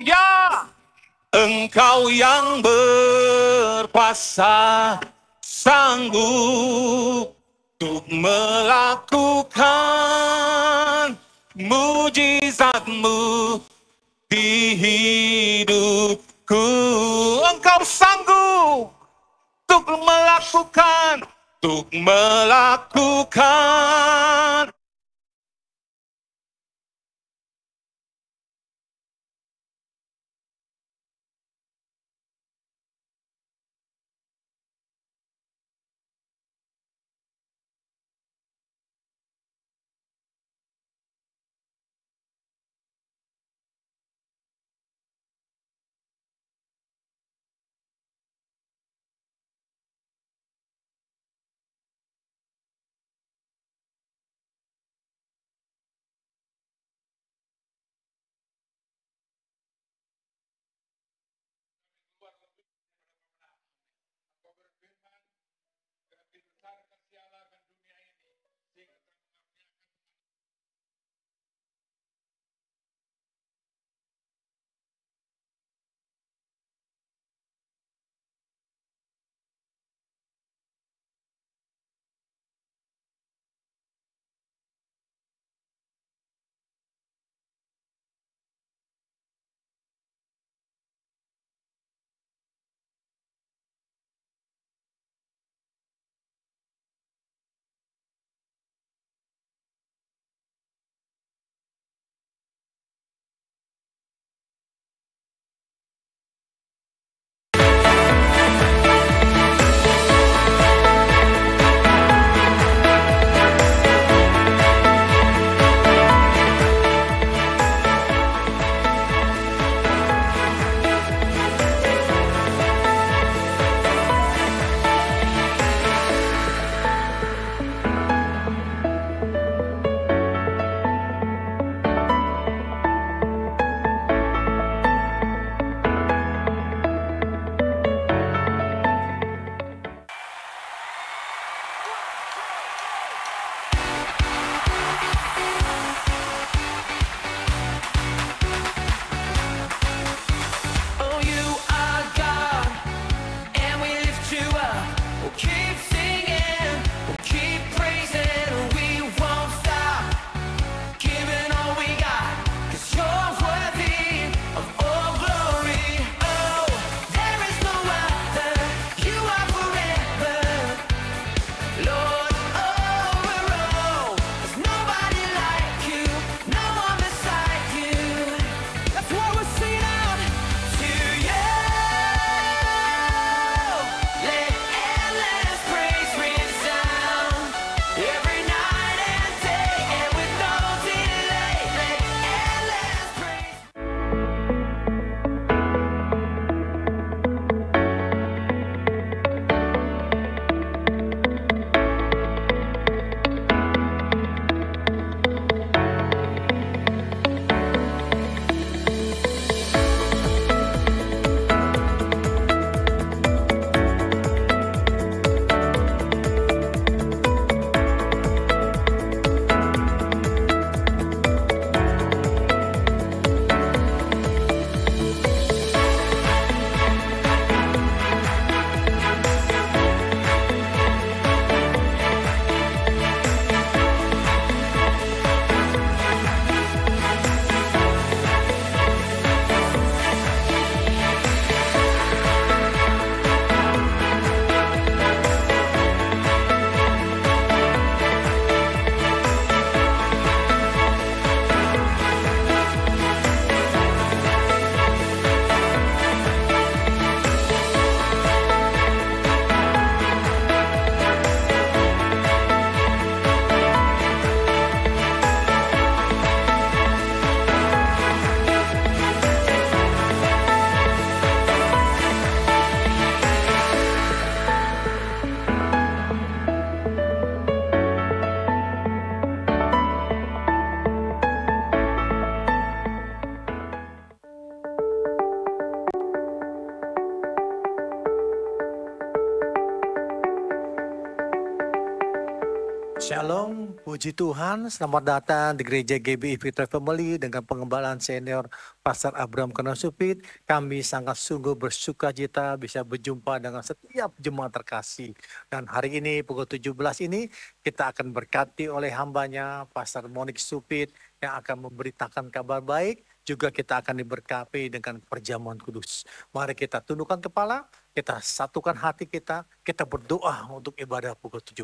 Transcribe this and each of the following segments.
Ya, Engkau yang berkuasa, sanggup untuk melakukan mujizat-Mu di hidupku. Engkau sanggup untuk melakukan. Shalom Puji Tuhan, selamat datang di Gereja GBI Fitra Family dengan pengembalaan senior Pastor Abraham Kanasupit. Kami sangat sungguh bersuka cita bisa berjumpa dengan setiap jemaat terkasih. Dan hari ini pukul 17 ini kita akan berkati oleh hambanya Pastor Monik Supit yang akan memberitakan kabar baik. Juga kita akan diberkati dengan perjamuan kudus. Mari kita tundukkan kepala, kita satukan hati kita berdoa untuk ibadah pukul 17.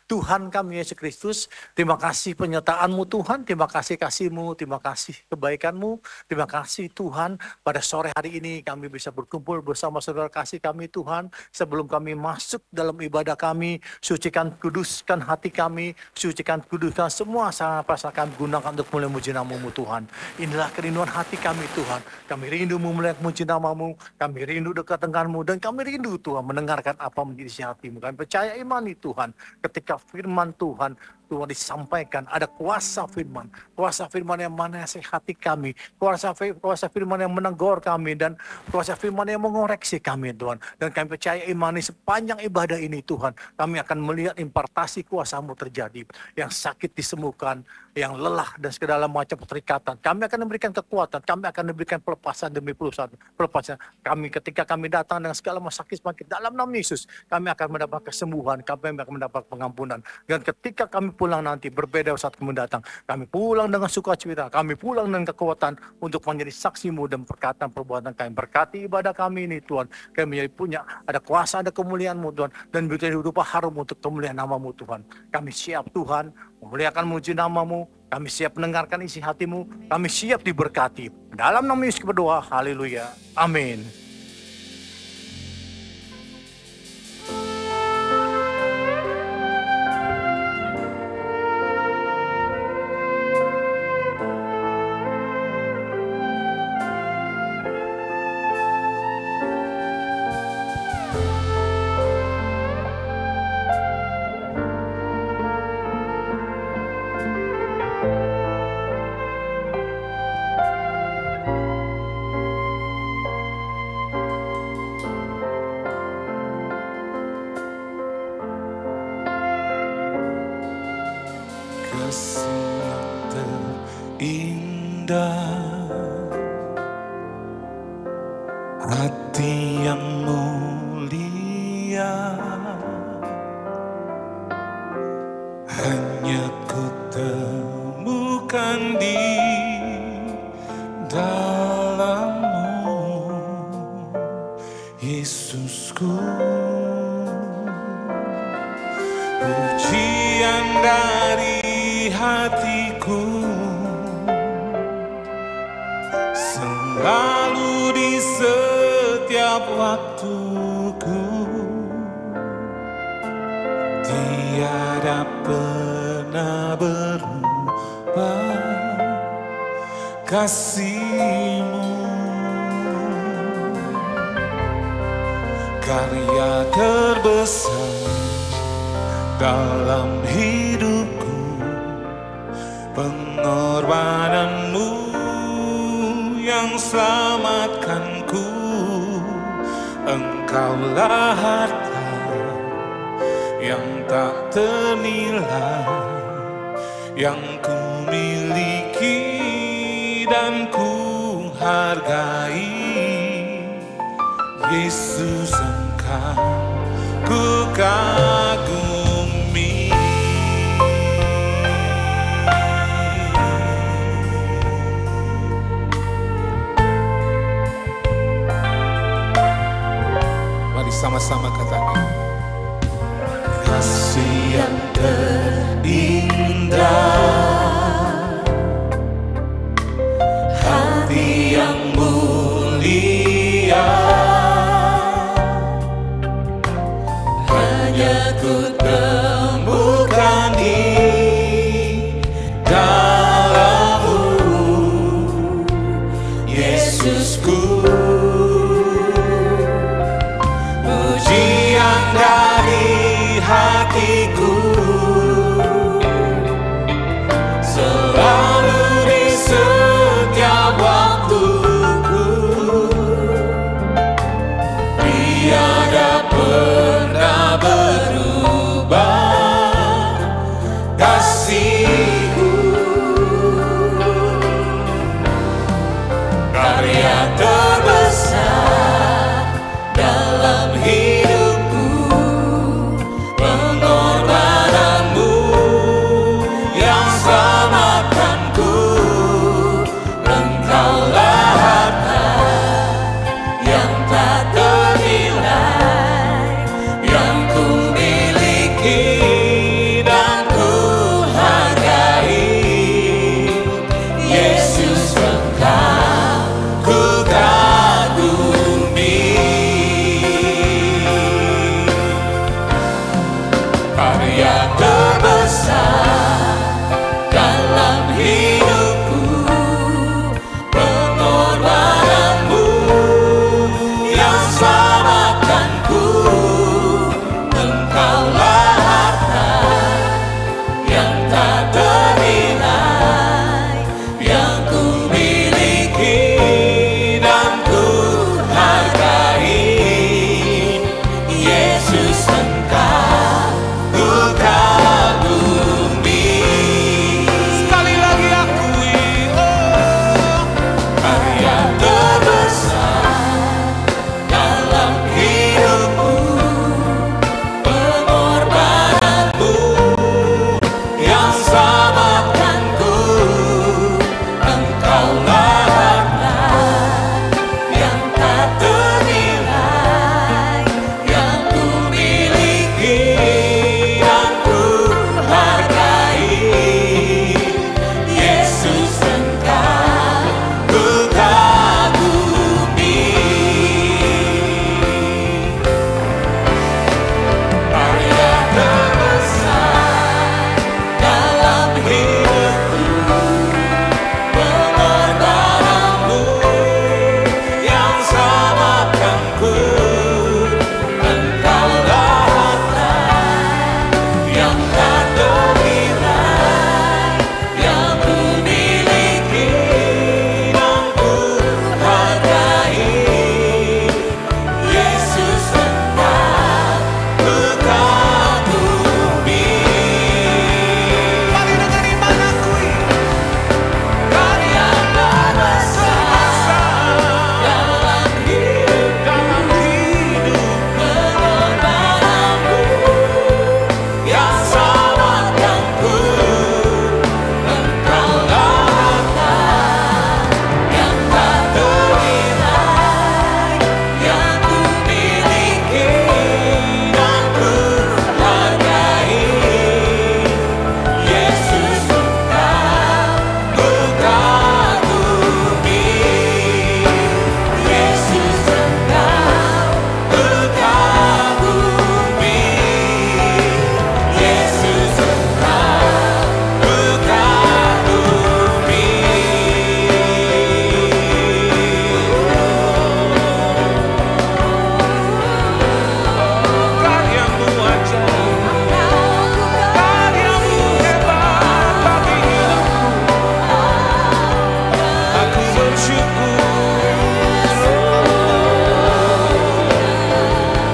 Tuhan kami Yesus Kristus, terima kasih penyertaan-Mu Tuhan, terima kasih kasih-Mu, terima kasih kebaikan-Mu, terima kasih Tuhan pada sore hari ini kami bisa berkumpul bersama saudara kasih kami Tuhan. Sebelum kami masuk dalam ibadah kami, sucikan kuduskan hati kami, sucikan kuduskan semua pasal kami gunakan untuk mulai muji nama-Mu Tuhan. Inilah kerinduan hati kami Tuhan, kami rindu melihat muji nama-Mu, kami rindu dekat dengan-Mu, dan kami rindu Tuhan mendengarkan apa menjadi isi hati-Mu. Kami percaya imani Tuhan, ketika firman Tuhan disampaikan, ada kuasa firman yang menasihati kami, kuasa firman yang menegur kami, dan kuasa firman yang mengoreksi kami Tuhan. Dan kami percaya imani sepanjang ibadah ini Tuhan, kami akan melihat impartasi kuasa-Mu terjadi, yang sakit disembuhkan, yang lelah dan segala macam keterikatan, kami akan memberikan kekuatan, kami akan memberikan pelepasan demi pelepasan. Kami ketika kami datang dengan segala sakit dalam nama Yesus, kami akan mendapat kesembuhan, kami akan mendapat pengampunan. Dan ketika kami pulang nanti, berbeda saat kami datang, kami pulang dengan sukacita, kami pulang dengan kekuatan untuk menjadi saksi-Mu dan perkataan perbuatan kami. Berkati ibadah kami ini Tuhan, kami punya ada kuasa, ada kemuliaan-Mu Tuhan, dan berikan rupa harum untuk kemuliaan nama-Mu Tuhan. Kami siap Tuhan memuliakan muji nama-Mu, kami siap mendengarkan isi hati-Mu, kami siap diberkati. Dalam nama Yesus berdoa, haleluya, amin. Hati yang mulia hanya ku temukan di dalam-Mu, Yesusku. Pujian dari hatiku selalu di setiap waktuku, tiada pernah berubah kasih-Mu. Karya terbesar dalam hidupku, pengorbanan-Mu yang selamatkanku. Engkaulah harta yang tak ternilai, yang ku miliki dan ku hargai. Yesus, Engkau ku kagumi. Mari sama-sama katakan. Kasih yang terindah, hati yang mulia, hanya ku temukan di dalam-Mu, Yesusku. Pujian dari hatiku selalu di setiap waktuku, tiada pernah berubah kasih.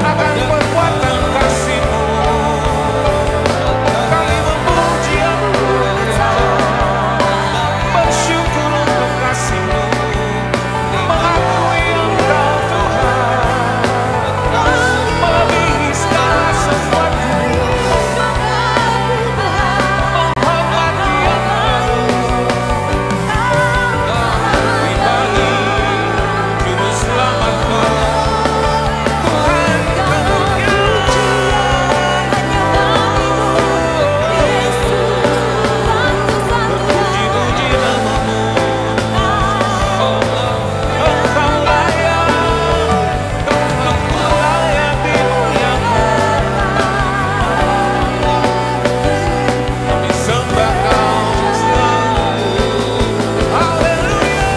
akan perbuatan kasih-Mu. Kami memuji bersyukur untuk kasih-Mu, mengakui Engkau Tuhan melebihi segala sesuatu, menghormati Engkau. Pribadi Juru Selamat Tuhan puji-puji nama-Mu. Engkau layak dimuliakan. Kami sembah Kau selalu. Haleluya.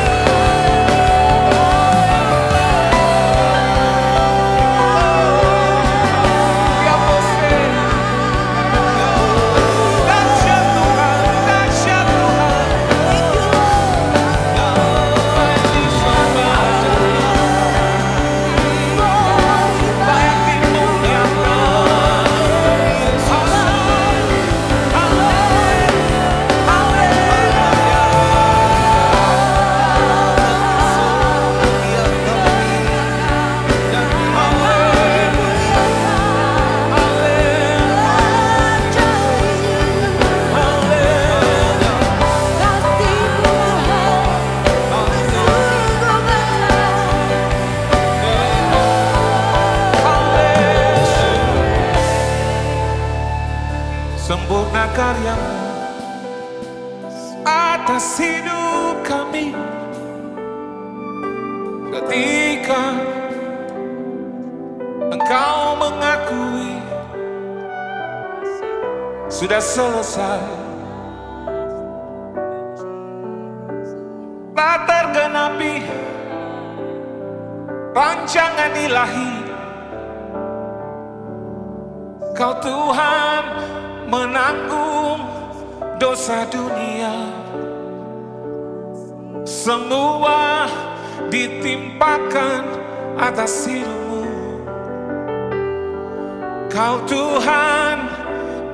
Ya Bosé. Dahsyat Tuhan, dahsyat Tuhan. Layak disembah, layak dimuliakan. Sempurna karya-Mu atas hidup kami. Ketika Engkau mengakui sudah selesai, telah tergenapi rancangan ilahi. Kau Tuhan menanggung dosa dunia, semua ditimpakan atas hidup-Mu. Kau Tuhan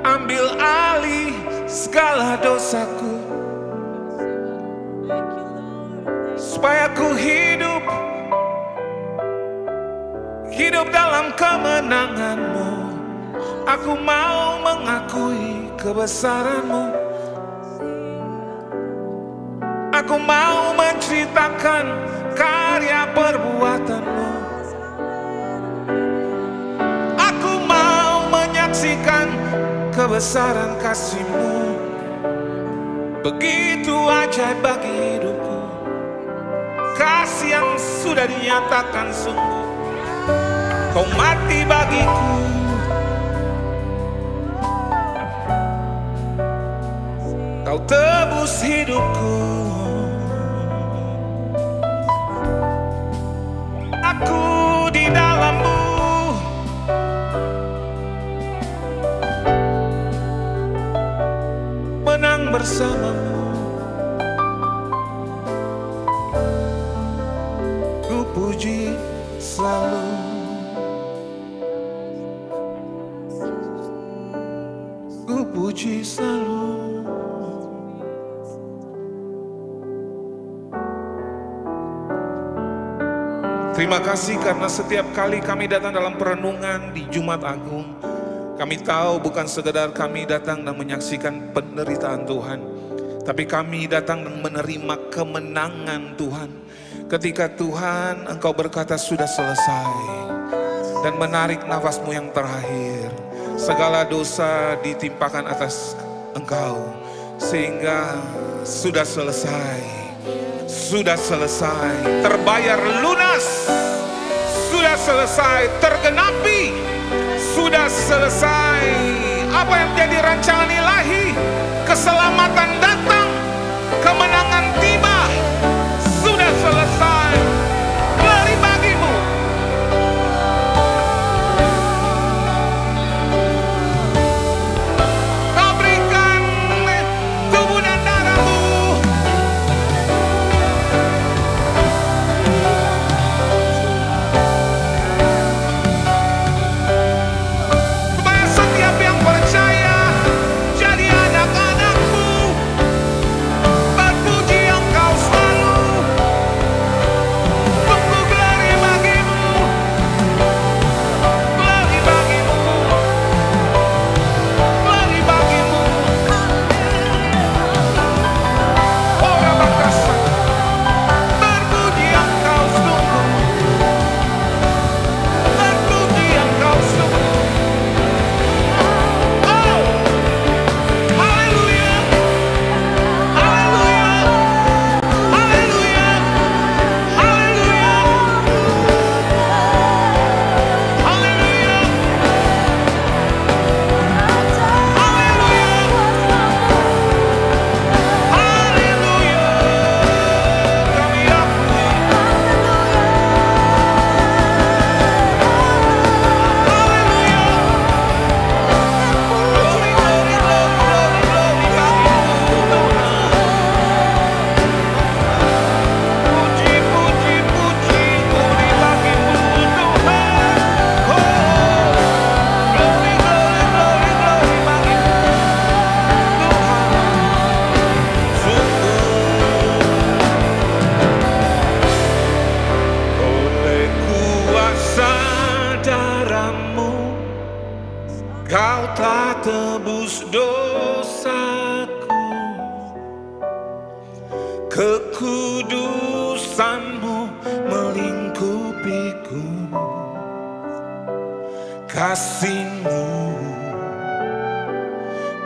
ambil alih segala dosaku, supaya ku hidup dalam kemenangan-Mu. Aku mau mengakui kebesaran-Mu. Aku mau menceritakan karya perbuatan-Mu. Aku mau menyaksikan kebesaran kasih-Mu. Begitu ajaib bagi hidupku, kasih yang sudah dinyatakan sungguh. Kau mati bagiku, Kau tebus hidupku. Aku di dalam-Mu, menang bersama-Mu. Ku puji selalu. Ku puji selalu. Terima kasih karena setiap kali kami datang dalam perenungan di Jumat Agung, kami tahu bukan sekedar kami datang dan menyaksikan penderitaan Tuhan, tapi kami datang dan menerima kemenangan Tuhan. Ketika Tuhan Engkau berkata sudah selesai, dan menarik nafas-Mu yang terakhir, segala dosa ditimpakan atas Engkau, sehingga sudah selesai. Sudah selesai, terbayar lunas, sudah selesai, tergenapi, sudah selesai. Apa yang menjadi rancangan ilahi, keselamatan datang, kemenangan tiba, sudah selesai. Glory bagi-Mu. Kau berikan tubuh dan darah-Mu kekudusan-Mu melingkupiku, kasih-Mu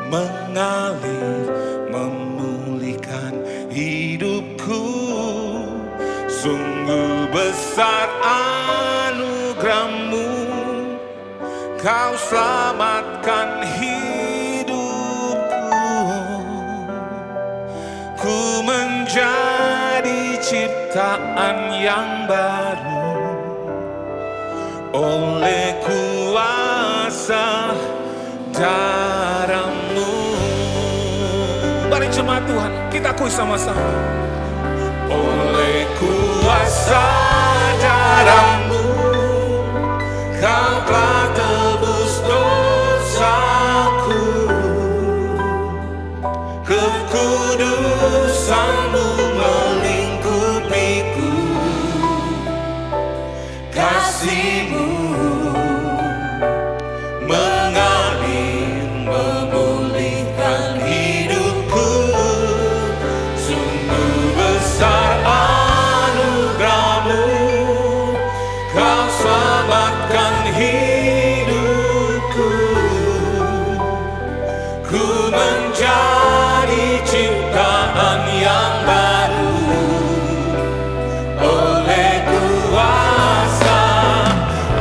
mengalir memulihkan hidupku. Sungguh besar anugerah-Mu, Kau selamatkan hidupku. Ku menjadi ciptaan yang baru oleh kuasa darah-Mu. Mari jemaat Tuhan, kita akui sama-sama. Oleh kuasa darah-Mu, Kau telah tebus dosaku. Kekudusan-Mu melingkupiku, kasih-Mu mengalir memulihkan hidupku. Sungguh besar anugerah-Mu, Kau selamatkan hidupku. Ku menjadi ciptaan yang baru oleh kuasa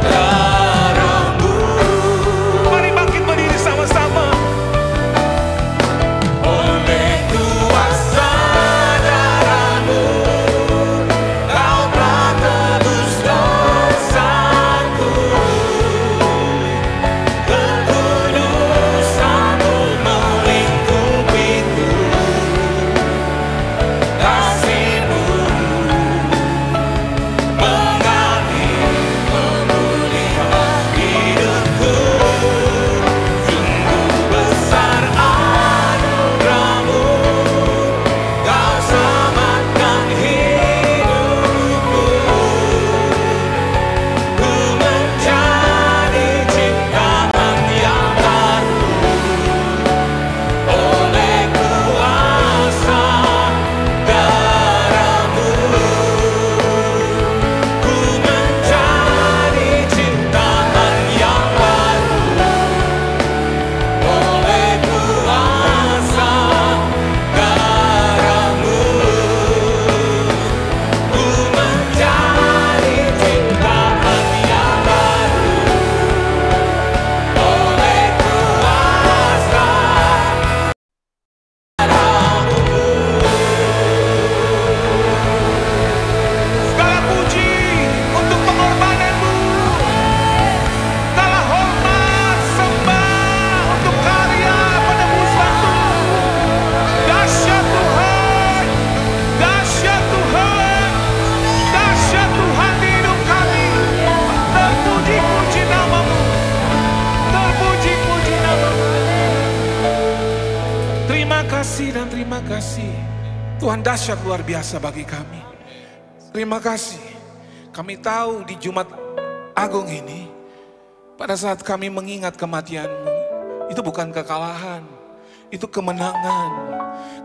darah-Mu. Mari bangkit berdiri sama-sama. Oleh kuasa darah-Mu, Kau telah tebus dosaku. Kekudusan-Mu melingkupiku, kasih-Mu mengalir memulihkan hidupku. Sungguh besar anugerah-Mu, Kau selamatkan hidupku. Ku menjadi ciptaan yang baru oleh kuasa darah-Mu. Ku menjadi ciptaan yang baru oleh kuasa darah-Mu. Ku menjadi ciptaan yang baru oleh kuasa darah-Mu. Segala puji untuk pengorbanan-Mu, segala hormat sembah untuk karya penebusan-Mu. Dahsyat Tuhan, dahsyat Tuhan, dahsyat Tuhan di hidup kami. Terpuji-puji nama-Mu, terpuji-puji nama-Mu. Terima kasih dan terima kasih. Tuhan dahsyat luar biasa bagi kami. Terima kasih. Kami tahu di Jumat Agung ini, pada saat kami mengingat kematian-Mu, itu bukan kekalahan, itu kemenangan.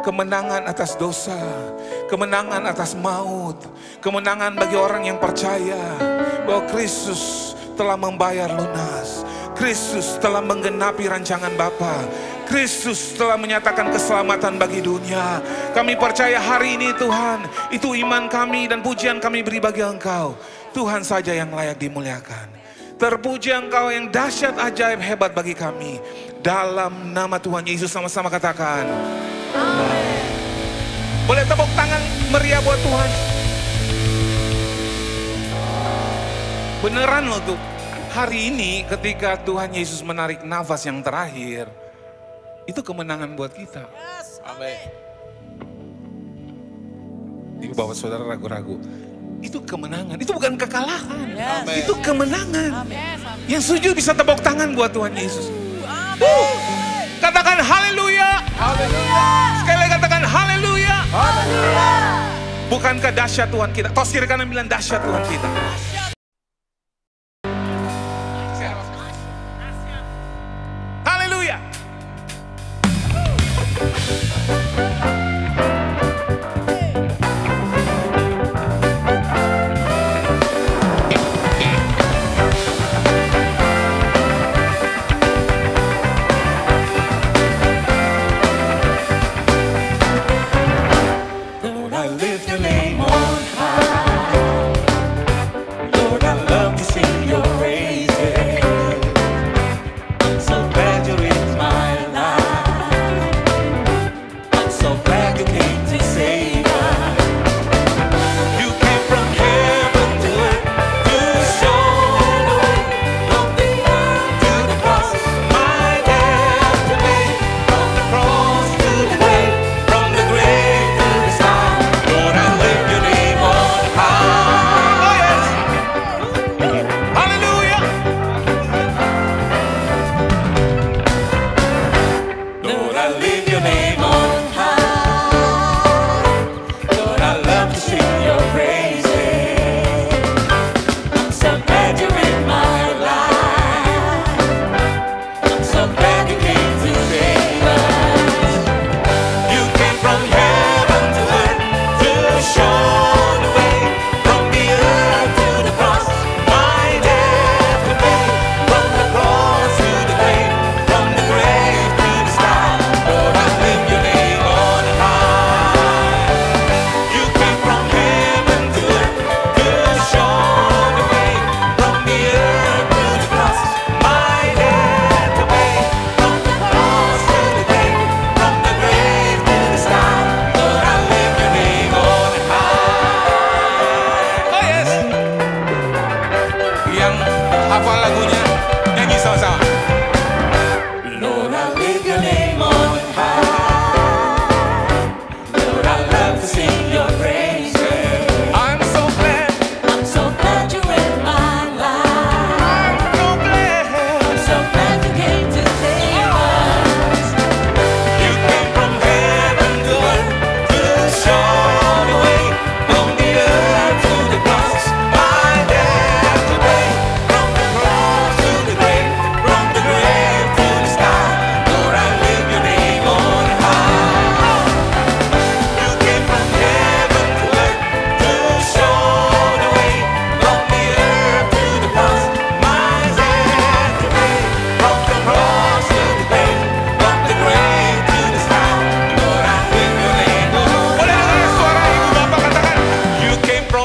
Kemenangan atas dosa, kemenangan atas maut, kemenangan bagi orang yang percaya bahwa Kristus telah membayar lunas. Kristus telah menggenapi rancangan Bapa. Kristus telah menyatakan keselamatan bagi dunia. Kami percaya hari ini Tuhan, itu iman kami dan pujian kami beri bagi Engkau. Tuhan saja yang layak dimuliakan. Terpuji Engkau yang dahsyat ajaib hebat bagi kami. Dalam nama Tuhan Yesus sama-sama katakan. Amin. Boleh tepuk tangan meriah buat Tuhan. Beneran loh tuh. Hari ini ketika Tuhan Yesus menarik nafas yang terakhir, itu kemenangan buat kita. Amin. Ibu bapak saudara ragu-ragu. Itu kemenangan, itu bukan kekalahan. Amin. Itu kemenangan. Amin. Yang setuju bisa tepuk tangan buat Tuhan Yesus. Katakan haleluya. Haleluya. Sekali lagi katakan haleluya. Haleluya. Bukankah dahsyat Tuhan kita? Tos kiri kanan bilang dahsyat Tuhan kita. Haleluya.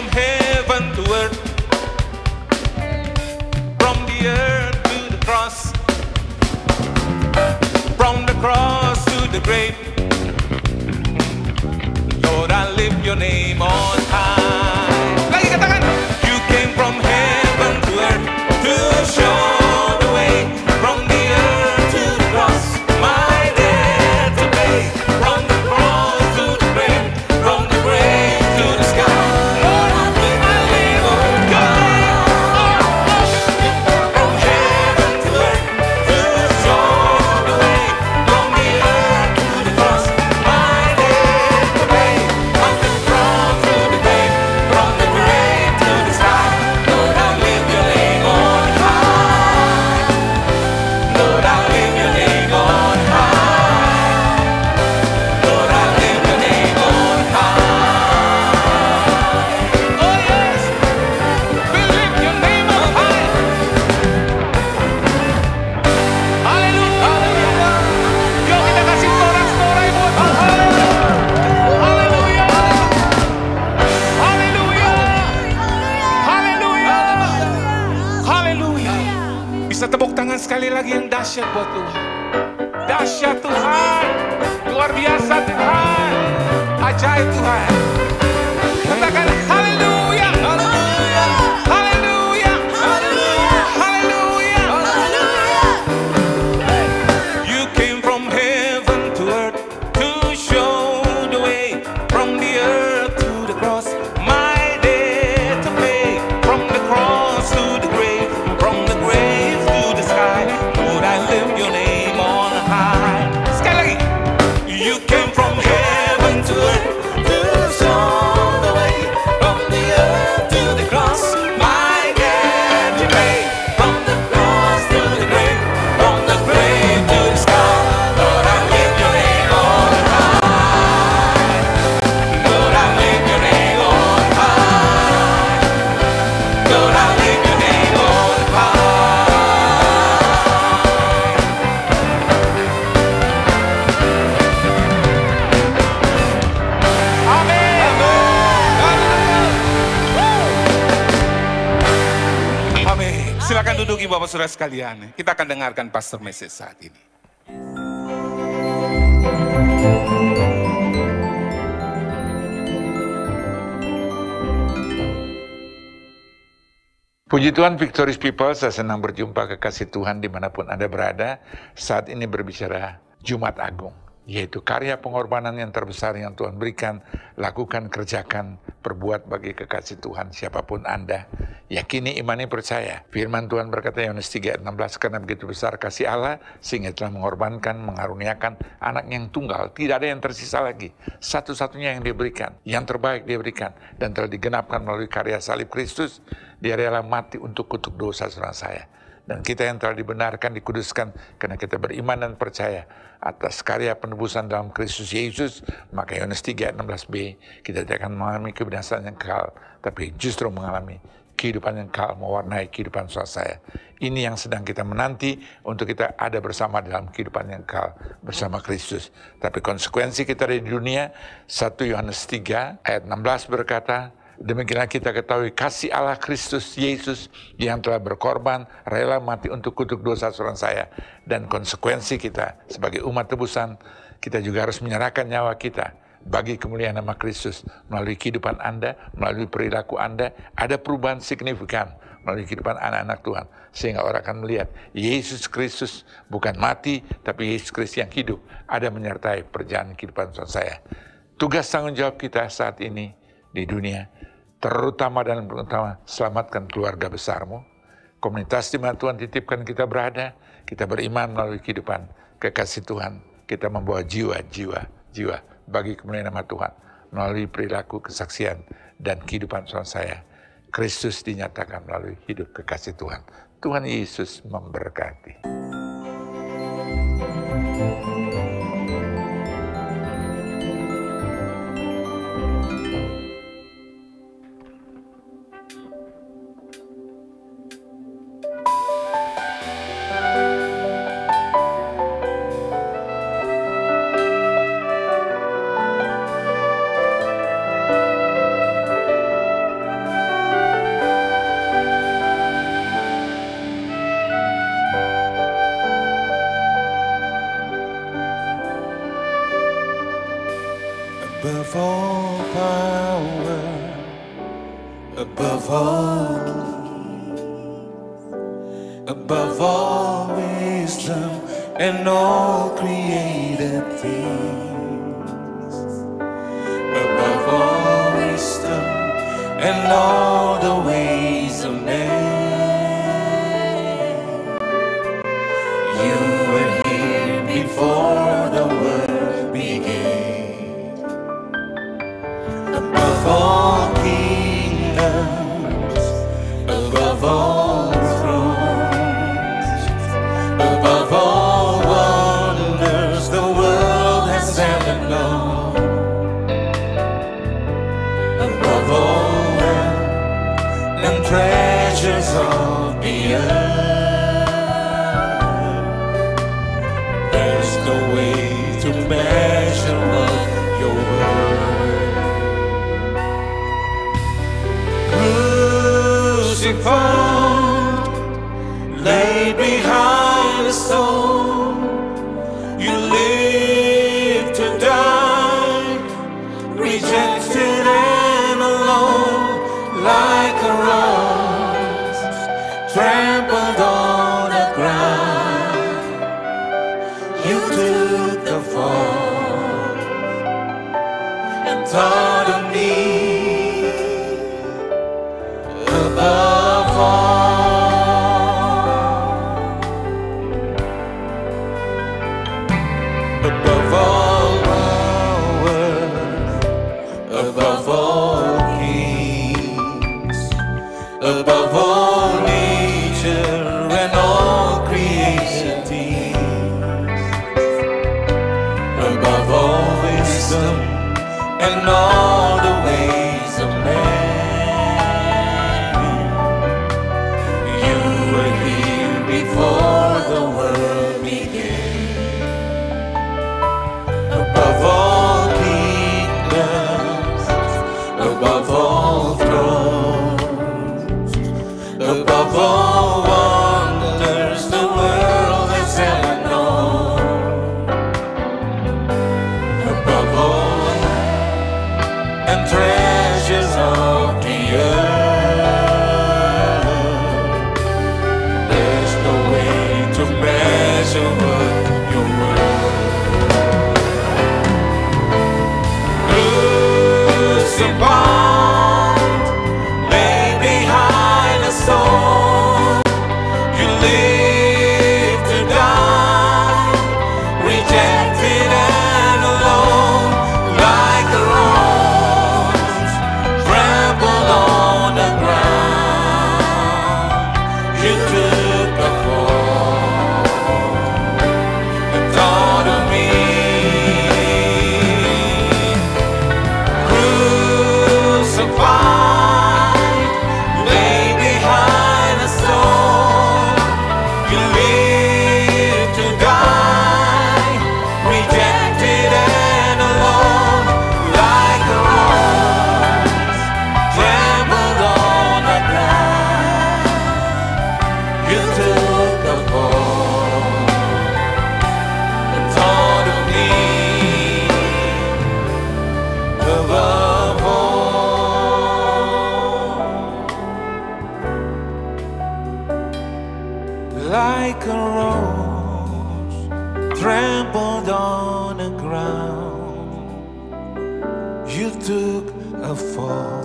from heaven to earth, from the earth to the cross, from the cross to the grave. Lord, I lift your name on high. Lagi katakan, you came from heaven to earth to show the way, from the earth to the cross, my debt to pay, from the cross to the grave, from the grave to the sky. Lord, I lift my name on high. From heaven to earth to show the way, from the earth to the cross, my debt to pay, from the cross to the grave, from the grave to the sky. Lord, I lift your name on high. Lord, I lift your name on high. Lord, I lift your name on high. Oh yes, we lift your name on high. Haleluya. Yuk kita kasih sorak-sorai buat Tuhan. Haleluya. Haleluya. Haleluya. Haleluya. Bisa tepuk tangan sekali lagi yang dahsyat buat Tuhan. Dahsyat Tuhan. Luar biasa Tuhan. Ajaib Tuhan. Katakan haleluya. Haleluya. Haleluya. Haleluya. Haleluya. You came from heaven to earth to show the way, from the earth to the cross, my debt to pay, from the cross to the grave, from the grave to the sky. Lord, I lift your name on high. Sekali lagi. You came from heaven to earth to show the way, from the earth to the cross, my debt to pay, from the cross to the grave, from the grave to the sky. Lord, I lift your name on high. Lord, I lift your name on high. Lord, I lift your name on high. Amin. Amin. Silakan duduki Bapak Saudara sekalian. Kita akan dengarkan pastor message saat ini. Puji Tuhan, Victorious People, saya senang berjumpa kekasih Tuhan dimanapun Anda berada. Saat ini berbicara Jumat Agung, yaitu karya pengorbanan yang terbesar yang Tuhan berikan. Lakukan, kerjakan, perbuat bagi kekasih Tuhan siapapun Anda. Yakini, imani, percaya. Firman Tuhan berkata, Yohanes 3:16, karena begitu besar kasih Allah, sehingga telah mengorbankan, mengaruniakan anak yang tunggal. Tidak ada yang tersisa lagi. Satu-satunya yang diberikan, yang terbaik dia berikan. Dan telah digenapkan melalui karya salib Kristus. Dia rela mati untuk kutuk dosa saudara saya. Dan kita yang telah dibenarkan, dikuduskan, karena kita beriman dan percaya atas karya penebusan dalam Kristus Yesus, maka Yohanes 3:16b, kita tidak akan mengalami kebinasaan yang kekal, tapi justru mengalami kehidupan yang kekal, mewarnai kehidupan saudara saya. Ini yang sedang kita menanti untuk kita ada bersama dalam kehidupan yang kekal bersama Kristus. Tapi konsekuensi kita di dunia, 1 Yohanes 3:16 berkata, demikianlah kita ketahui kasih Allah Kristus Yesus yang telah berkorban, rela mati untuk kutuk dosa saudara saya. Dan konsekuensi kita sebagai umat tebusan, kita juga harus menyerahkan nyawa kita bagi kemuliaan nama Kristus. Melalui kehidupan Anda, melalui perilaku Anda, ada perubahan signifikan melalui kehidupan anak-anak Tuhan. Sehingga orang akan melihat Yesus Kristus bukan mati, tapi Yesus Kristus yang hidup, ada menyertai perjalanan kehidupan saudara saya. Tugas tanggung jawab kita saat ini di dunia, terutama dan terutama selamatkan keluarga besarmu, komunitas di mana Tuhan titipkan kita berada. Kita beriman melalui kehidupan kekasih Tuhan, kita membawa jiwa bagi kemuliaan nama Tuhan melalui perilaku, kesaksian, dan kehidupan saudara saya. Kristus dinyatakan melalui hidup kekasih Tuhan. Tuhan Yesus memberkati. above all wisdom and all created things, above all wisdom and all the ways of man. You were here before the world began, above all kingdoms, above all thrones, above all wonders the world has ever known, above all wealth and treasures of the earth. There's no way to measure what your worth. Crucified, laid behind a stone, you live to die, rejected and alone, like a rose trampled on the ground. You took the fall and taught of me above all worth, above all kings, above all nature and all creation things, above all wisdom and all the ways of man. You were here before the world began, above all kingdoms, above all thrones, above all wonders the world has ever known, above all and treasures of the earth. There's no way to measure what your worth. Crucified, laid behind a stone, you live to die, rejected and alone, like a rose trampled on the ground. You took the fall and thought of me. Crucified, laid behind a stone, you live to die, rejected and alone, like a rose trampled on the ground. You took the fall and thought of me above all. Like a rose trampled on the ground, you took a fall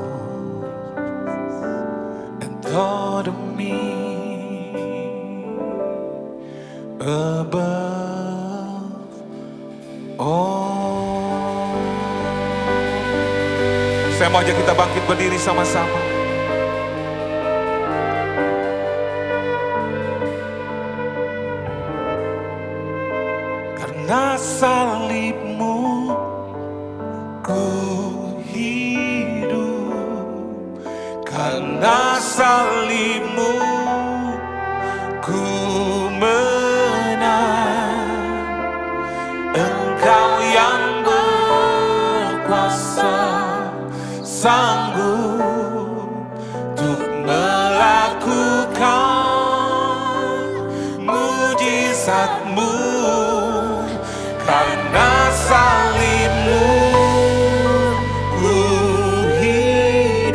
and thought of me above all. Saya mau ajak kita bangkit berdiri sama-sama. Karena salibmu ku hidup, karena salibmu ku menang. Engkau yang berkuasa, sanggup untuk melakukan mujizatmu. Karena salibmu ku hidup,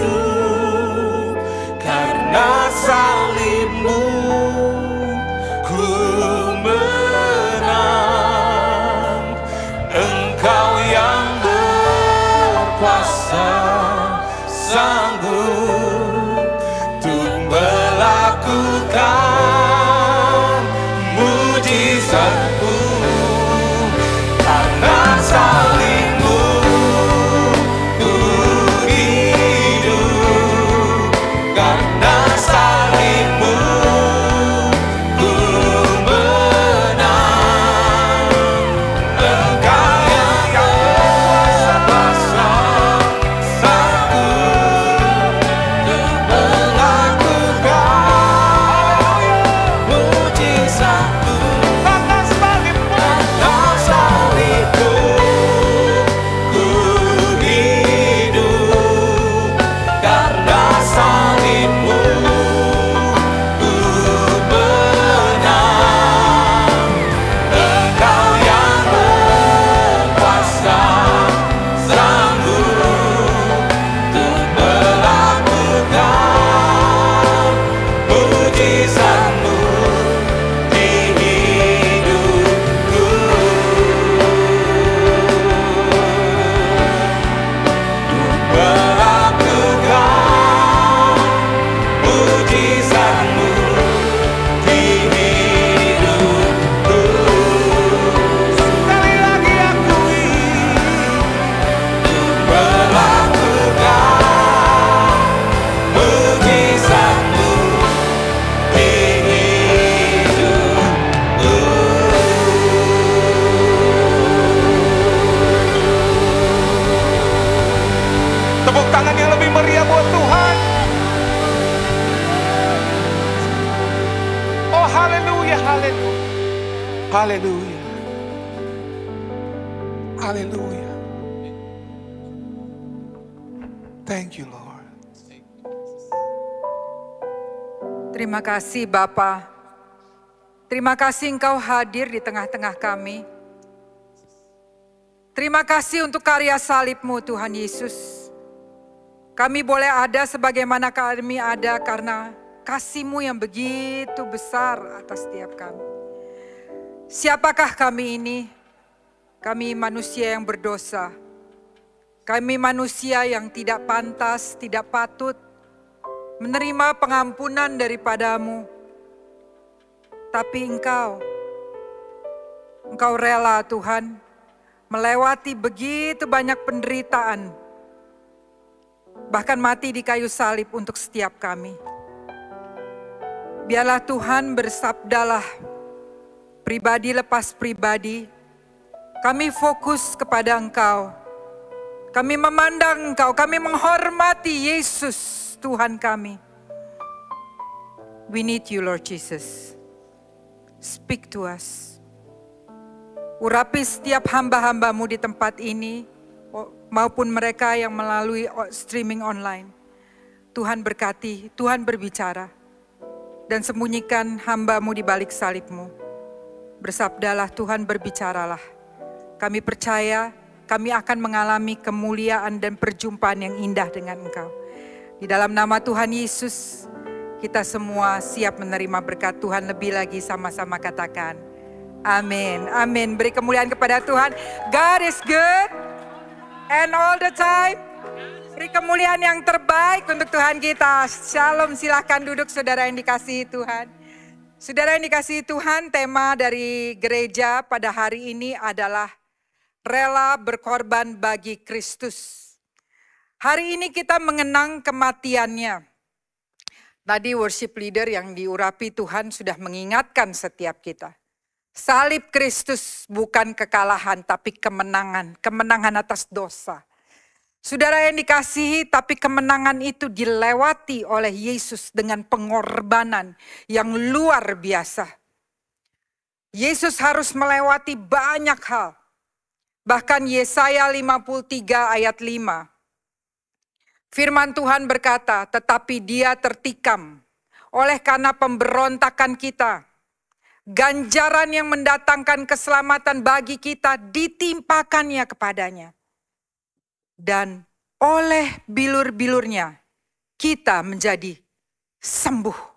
nyatakan mujizatmu, karena salibmu ku hidup, karena salibmu ku menang. Engkau yang kuasa sanggup melakukan mujizatmu, karena salibmu ku hidup, karena salibmu ku menang. Engkau yang berkuasa sanggup untuk melakukan mujizatmu di hidupku. Melakukan mujizatmu di hidupku. Sekali lagi akui, melakukan mujizatmu di hidupku. Tepuk tangan yang lebih meriah buat Tuhan. Oh haleluya, haleluya, haleluya, haleluya. Thank you Lord. Terima kasih Bapa. Terima kasih Engkau hadir di tengah-tengah kami. Terima kasih untuk karya salib-Mu Tuhan Yesus. Kami boleh ada sebagaimana kami ada karena kasih-Mu yang begitu besar atas setiap kami. Siapakah kami ini? Kami manusia yang berdosa. Kami manusia yang tidak pantas, tidak patut menerima pengampunan daripada-Mu. Tapi Engkau rela Tuhan melewati begitu banyak penderitaan. Bahkan mati di kayu salib untuk setiap kami. Biarlah Tuhan bersabdalah pribadi lepas pribadi. Kami fokus kepada Engkau. Kami memandang Engkau, kami menghormati Yesus Tuhan kami. We need you Lord Jesus. Speak to us. Urapi setiap hamba-hamba-Mu di tempat ini, maupun mereka yang melalui streaming online. Tuhan berkati, Tuhan berbicara. Dan sembunyikan hamba-Mu di balik salib-Mu. Bersabdalah Tuhan, berbicaralah. Kami percaya kami akan mengalami kemuliaan dan perjumpaan yang indah dengan Engkau. Di dalam nama Tuhan Yesus, kita semua siap menerima berkat Tuhan. Lebih lagi sama-sama katakan, amin, amin. Beri kemuliaan kepada Tuhan. God is good. And all the time, beri kemuliaan yang terbaik untuk Tuhan kita. Shalom, silahkan duduk saudara yang dikasihi Tuhan. Saudara yang dikasihi Tuhan, tema dari gereja pada hari ini adalah rela berkorban bagi Kristus. Hari ini kita mengenang kematiannya. Tadi worship leader yang diurapi Tuhan sudah mengingatkan setiap kita. Salib Kristus bukan kekalahan tapi kemenangan. Kemenangan atas dosa. Saudara yang dikasihi, tapi kemenangan itu dilewati oleh Yesus dengan pengorbanan yang luar biasa. Yesus harus melewati banyak hal. Bahkan Yesaya 53 ayat 5. Firman Tuhan berkata, tetapi dia tertikam oleh karena pemberontakan kita. Ganjaran yang mendatangkan keselamatan bagi kita ditimpakannya kepadanya. Dan oleh bilur-bilurnya kita menjadi sembuh.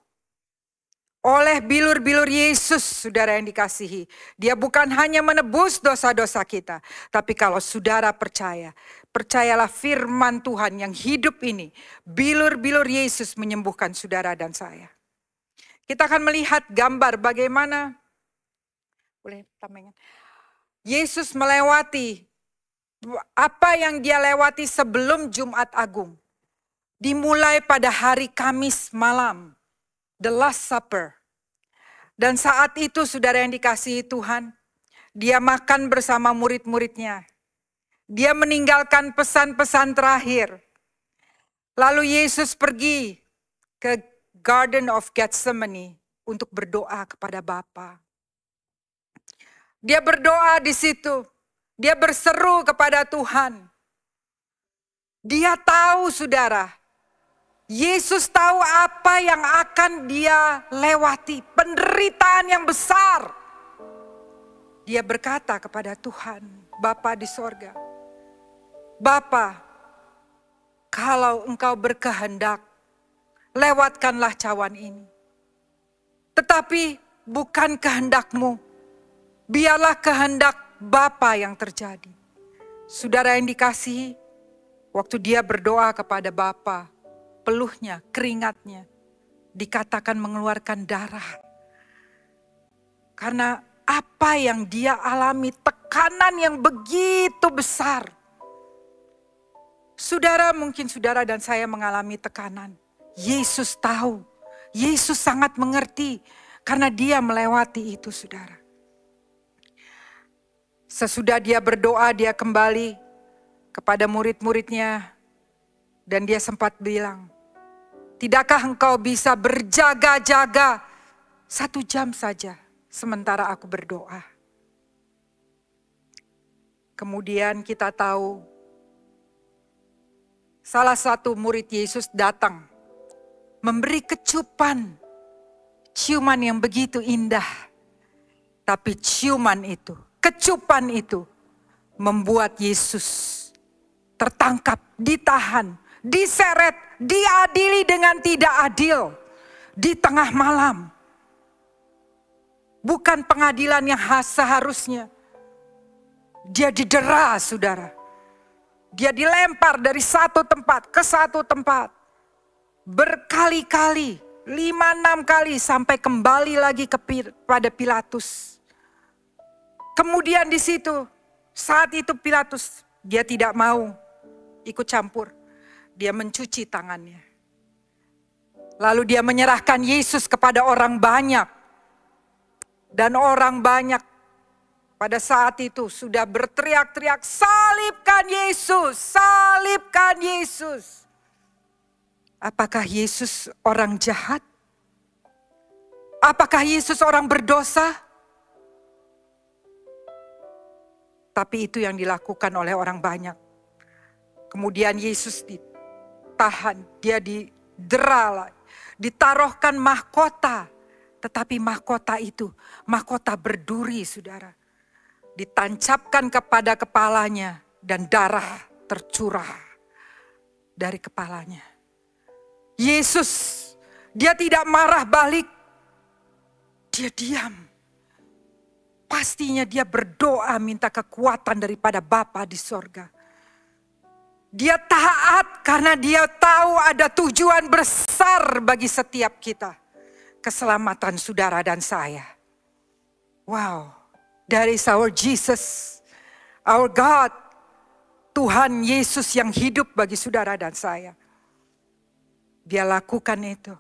Oleh bilur-bilur Yesus, saudara yang dikasihi. Dia bukan hanya menebus dosa-dosa kita. Tapi kalau saudara percaya, percayalah firman Tuhan yang hidup ini. Bilur-bilur Yesus menyembuhkan saudara dan saya. Kita akan melihat gambar bagaimana Yesus melewati apa yang dia lewati sebelum Jumat Agung. Dimulai pada hari Kamis malam, the Last Supper. Dan saat itu saudara yang dikasihi Tuhan, dia makan bersama murid-muridnya. Dia meninggalkan pesan-pesan terakhir. Lalu Yesus pergi ke Garden of Gethsemane untuk berdoa kepada Bapa. Dia berdoa di situ. Dia berseru kepada Tuhan. Dia tahu saudara, Yesus tahu apa yang akan dia lewati, penderitaan yang besar. Dia berkata kepada Tuhan, Bapa di sorga, Bapa, kalau Engkau berkehendak, lewatkanlah cawan ini. Tetapi bukan kehendak-Mu, biarlah kehendak Bapa yang terjadi. Saudara yang dikasihi, waktu dia berdoa kepada Bapa, peluhnya, keringatnya, dikatakan mengeluarkan darah. Karena apa yang dia alami, tekanan yang begitu besar. Saudara, mungkin saudara dan saya mengalami tekanan. Yesus tahu, Yesus sangat mengerti karena dia melewati itu saudara. Sesudah dia berdoa, dia kembali kepada murid-muridnya dan dia sempat bilang, tidakkah engkau bisa berjaga-jaga 1 jam saja sementara aku berdoa? Kemudian kita tahu salah satu murid Yesus datang memberi kecupan, ciuman yang begitu indah. Tapi ciuman itu, kecupan itu membuat Yesus tertangkap, ditahan, diseret, diadili dengan tidak adil di tengah malam. Bukan pengadilan yang seharusnya. Dia didera saudara. Dia dilempar dari satu tempat ke satu tempat. Berkali-kali, 5-6 kali sampai kembali lagi kepada Pilatus. Kemudian di situ, saat itu Pilatus, dia tidak mau ikut campur. Dia mencuci tangannya. Lalu dia menyerahkan Yesus kepada orang banyak. Dan orang banyak pada saat itu sudah berteriak-teriak, salibkan Yesus, salibkan Yesus. Apakah Yesus orang jahat? Apakah Yesus orang berdosa? Tapi itu yang dilakukan oleh orang banyak. Kemudian Yesus ditahan, dia didera, ditaruhkan mahkota. Tetapi mahkota itu, mahkota berduri saudara. Ditancapkan kepada kepalanya dan darah tercurah dari kepalanya. Yesus, dia tidak marah balik. Dia diam. Pastinya dia berdoa minta kekuatan daripada Bapa di sorga. Dia taat karena dia tahu ada tujuan besar bagi setiap kita. Keselamatan saudara dan saya. Wow, that is our Jesus, our God. Tuhan Yesus yang hidup bagi saudara dan saya. Dia lakukan itu.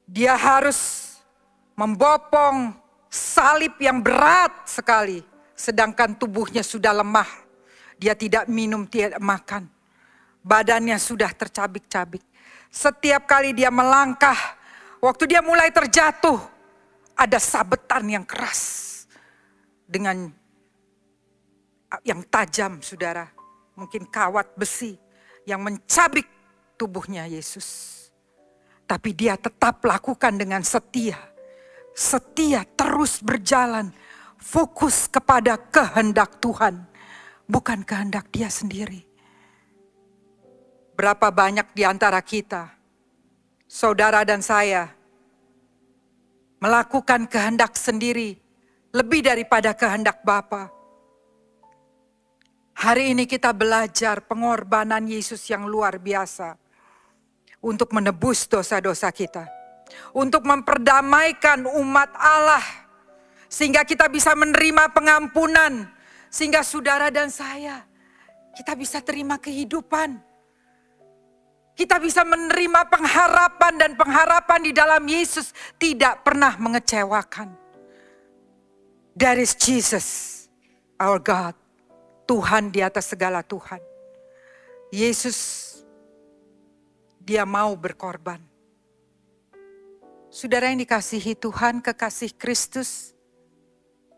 Dia harus membopong salib yang berat sekali. Sedangkan tubuhnya sudah lemah. Dia tidak minum, tidak makan. Badannya sudah tercabik-cabik. Setiap kali dia melangkah, waktu dia mulai terjatuh, ada sabetan yang keras. Dengan yang tajam saudara. Mungkin kawat besi yang mencabik tubuhnya Yesus. Tapi dia tetap lakukan dengan setia. Setia terus berjalan. Fokus kepada kehendak Tuhan. Bukan kehendak dia sendiri. Berapa banyak di antara kita, saudara dan saya, melakukan kehendak sendiri lebih daripada kehendak Bapa. Hari ini kita belajar pengorbanan Yesus yang luar biasa untuk menebus dosa-dosa kita. untuk memperdamaikan umat Allah, sehingga kita bisa menerima pengampunan, sehingga saudara dan saya, kita bisa terima kehidupan. Kita bisa menerima pengharapan, dan pengharapan di dalam Yesus tidak pernah mengecewakan. There is Jesus, our God. Tuhan di atas segala Tuhan. Yesus, dia mau berkorban. Saudara yang dikasihi Tuhan, kekasih Kristus,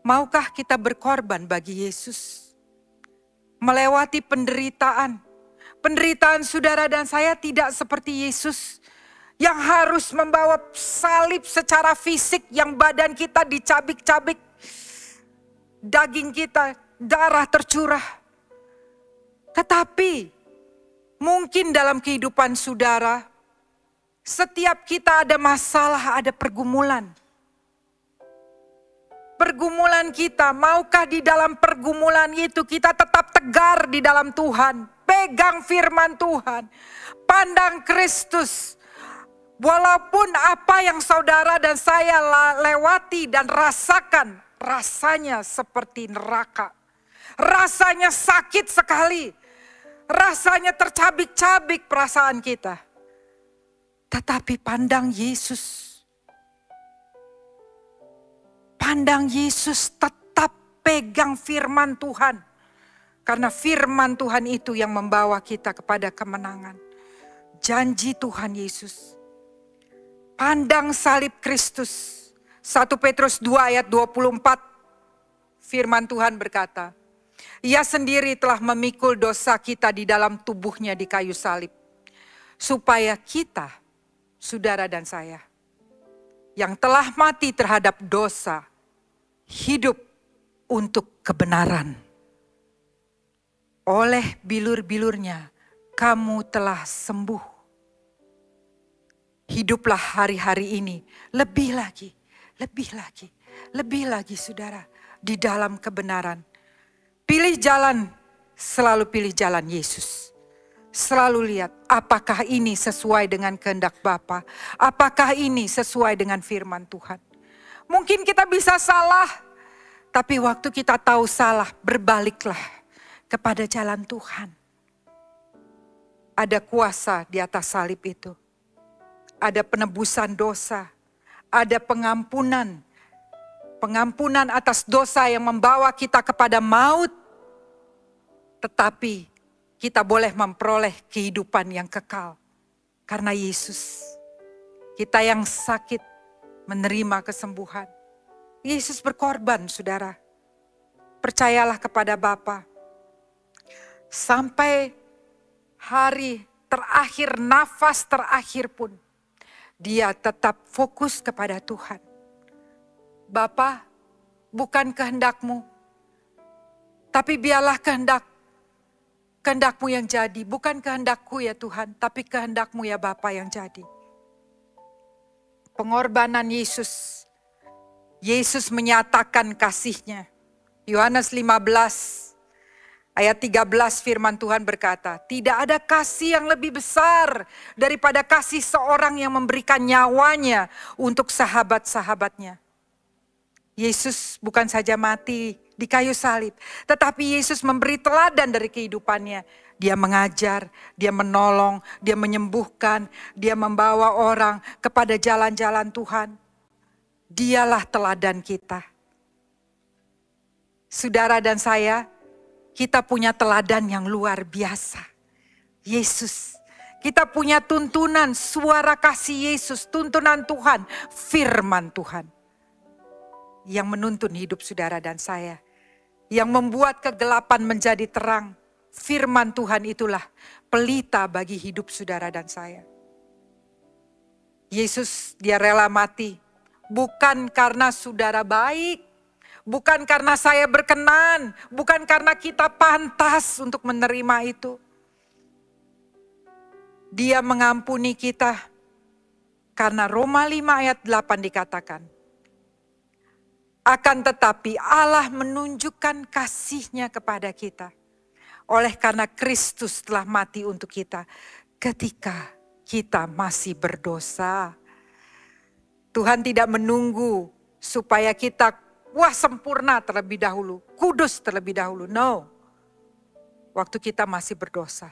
maukah kita berkorban bagi Yesus? Melewati penderitaan. Penderitaan saudara dan saya tidak seperti Yesus yang harus membawa salib secara fisik, yang badan kita dicabik-cabik, daging kita, darah tercurah. Tetapi mungkin dalam kehidupan saudara, setiap kita ada masalah, ada pergumulan. Pergumulan kita, maukah di dalam pergumulan itu kita tetap tegar di dalam Tuhan. Pegang firman Tuhan. Pandang Kristus. Walaupun apa yang saudara dan saya lewati dan rasakan, rasanya seperti neraka. Rasanya sakit sekali. Rasanya tercabik-cabik perasaan kita. Tetapi pandang Yesus. Pandang Yesus, tetap pegang firman Tuhan. Karena firman Tuhan itu yang membawa kita kepada kemenangan. Janji Tuhan Yesus. Pandang salib Kristus. 1 Petrus 2 ayat 24. Firman Tuhan berkata, Ia sendiri telah memikul dosa kita di dalam tubuhnya di kayu salib. Supaya kita, saudara dan saya, yang telah mati terhadap dosa, hidup untuk kebenaran. Oleh bilur-bilurnya kamu telah sembuh. Hiduplah hari-hari ini lebih lagi, lebih lagi, lebih lagi saudara. Di dalam kebenaran. Pilih jalan, selalu pilih jalan Yesus. Selalu lihat apakah ini sesuai dengan kehendak Bapa. Apakah ini sesuai dengan firman Tuhan. Mungkin kita bisa salah. Tapi waktu kita tahu salah, berbaliklah kepada jalan Tuhan. Ada kuasa di atas salib itu. Ada penebusan dosa. Ada pengampunan. Pengampunan atas dosa yang membawa kita kepada maut. Tetapi kita boleh memperoleh kehidupan yang kekal. Karena Yesus. Kita yang sakit menerima kesembuhan. Yesus berkorban, saudara. Percayalah kepada Bapa. Sampai hari terakhir, nafas terakhir pun, dia tetap fokus kepada Tuhan. Bapa, bukan kehendak-Mu, tapi biarlah kehendak-Mu yang jadi. Bukan kehendak-Ku ya Tuhan, tapi kehendak-Mu ya Bapa yang jadi. Pengorbanan Yesus. Yesus menyatakan kasih-Nya. Yohanes 15 ayat 13 firman Tuhan berkata, tidak ada kasih yang lebih besar daripada kasih seorang yang memberikan nyawanya untuk sahabat-sahabatnya. Yesus bukan saja mati di kayu salib, tetapi Yesus memberi teladan dari kehidupannya. Dia mengajar, dia menolong, dia menyembuhkan, dia membawa orang kepada jalan-jalan Tuhan. Dialah teladan kita. Saudara dan saya, kita punya teladan yang luar biasa. Yesus. Kita punya tuntunan, suara kasih Yesus, tuntunan Tuhan, firman Tuhan. Yang menuntun hidup saudara dan saya. Yang membuat kegelapan menjadi terang. Firman Tuhan itulah pelita bagi hidup saudara dan saya. Yesus, dia rela mati. Bukan karena saudara baik. Bukan karena saya berkenan. Bukan karena kita pantas untuk menerima itu. Dia mengampuni kita. Karena Roma 5 ayat 8 dikatakan. Akan tetapi Allah menunjukkan kasih-Nya kepada kita. Oleh karena Kristus telah mati untuk kita. Ketika kita masih berdosa. Tuhan tidak menunggu supaya kita sempurna terlebih dahulu, kudus terlebih dahulu. No. Waktu kita masih berdosa.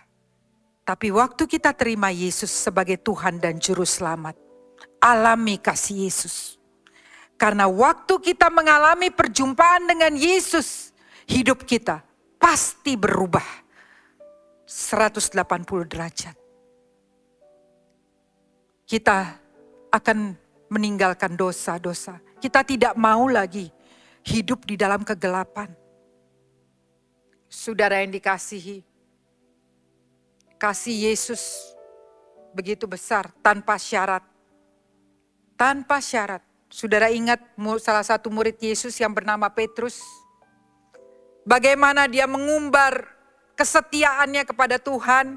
Tapi waktu kita terima Yesus sebagai Tuhan dan Juru Selamat, alami kasih Yesus. Karena waktu kita mengalami perjumpaan dengan Yesus, hidup kita pasti berubah 180 derajat. Kita akan meninggalkan dosa-dosa. Kita tidak mau lagi hidup di dalam kegelapan. Saudara yang dikasihi, kasih Yesus begitu besar tanpa syarat. Tanpa syarat. Saudara ingat salah satu murid Yesus yang bernama Petrus? Bagaimana dia mengumbar kesetiaannya kepada Tuhan.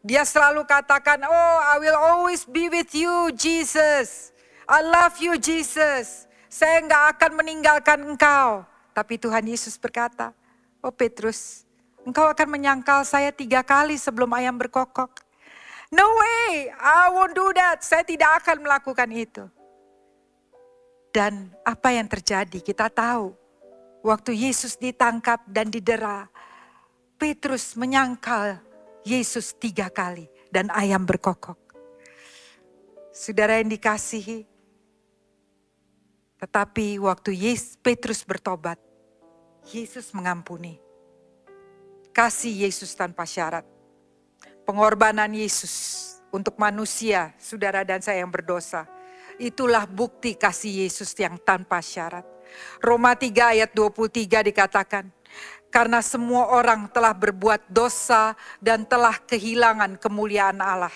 Dia selalu katakan, oh I will always be with you Jesus. I love you Jesus. Saya enggak akan meninggalkan engkau. Tapi Tuhan Yesus berkata, oh Petrus, engkau akan menyangkal saya 3 kali sebelum ayam berkokok. No way, I won't do that. Saya tidak akan melakukan itu. Dan apa yang terjadi kita tahu. Waktu Yesus ditangkap dan didera, Petrus menyangkal Yesus 3 kali dan ayam berkokok. Saudara yang dikasihi, tetapi waktu Petrus bertobat, Yesus mengampuni. Kasih Yesus tanpa syarat. Pengorbanan Yesus untuk manusia, saudara dan saya yang berdosa. Itulah bukti kasih Yesus yang tanpa syarat. Roma 3 ayat 23 dikatakan, karena semua orang telah berbuat dosa dan telah kehilangan kemuliaan Allah.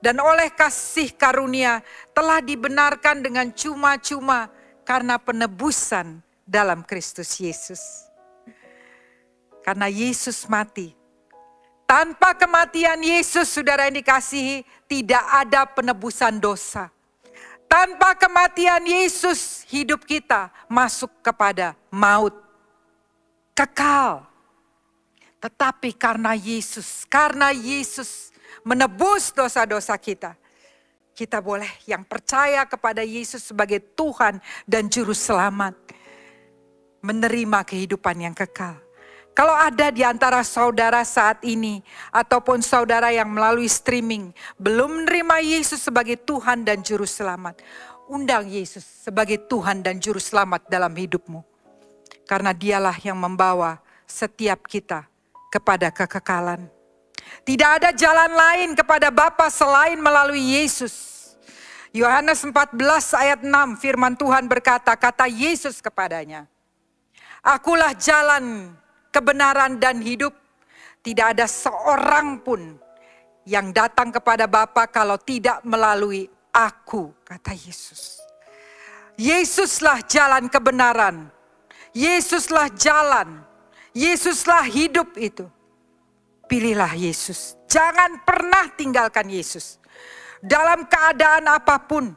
Dan oleh kasih karunia telah dibenarkan dengan cuma-cuma karena penebusan dalam Kristus Yesus. Karena Yesus mati. Tanpa kematian Yesus, saudara yang dikasihi, tidak ada penebusan dosa. Tanpa kematian Yesus, hidup kita masuk kepada maut. Kekal. Tetapi karena Yesus menebus dosa-dosa kita. Kita boleh yang percaya kepada Yesus sebagai Tuhan dan Juru Selamat. Menerima kehidupan yang kekal. Kalau ada di antara saudara saat ini, ataupun saudara yang melalui streaming, belum menerima Yesus sebagai Tuhan dan Juru Selamat, undang Yesus sebagai Tuhan dan Juru Selamat dalam hidupmu. Karena dialah yang membawa setiap kita kepada kekekalan. Tidak ada jalan lain kepada Bapa selain melalui Yesus. Yohanes 14 ayat 6 firman Tuhan berkata, kata Yesus kepadanya, akulah jalan, kebenaran dan hidup. Tidak ada seorang pun yang datang kepada Bapa kalau tidak melalui aku, kata Yesus. Yesuslah jalan kebenaran. Yesuslah jalan. Yesuslah hidup itu. Pilihlah Yesus. Jangan pernah tinggalkan Yesus. Dalam keadaan apapun.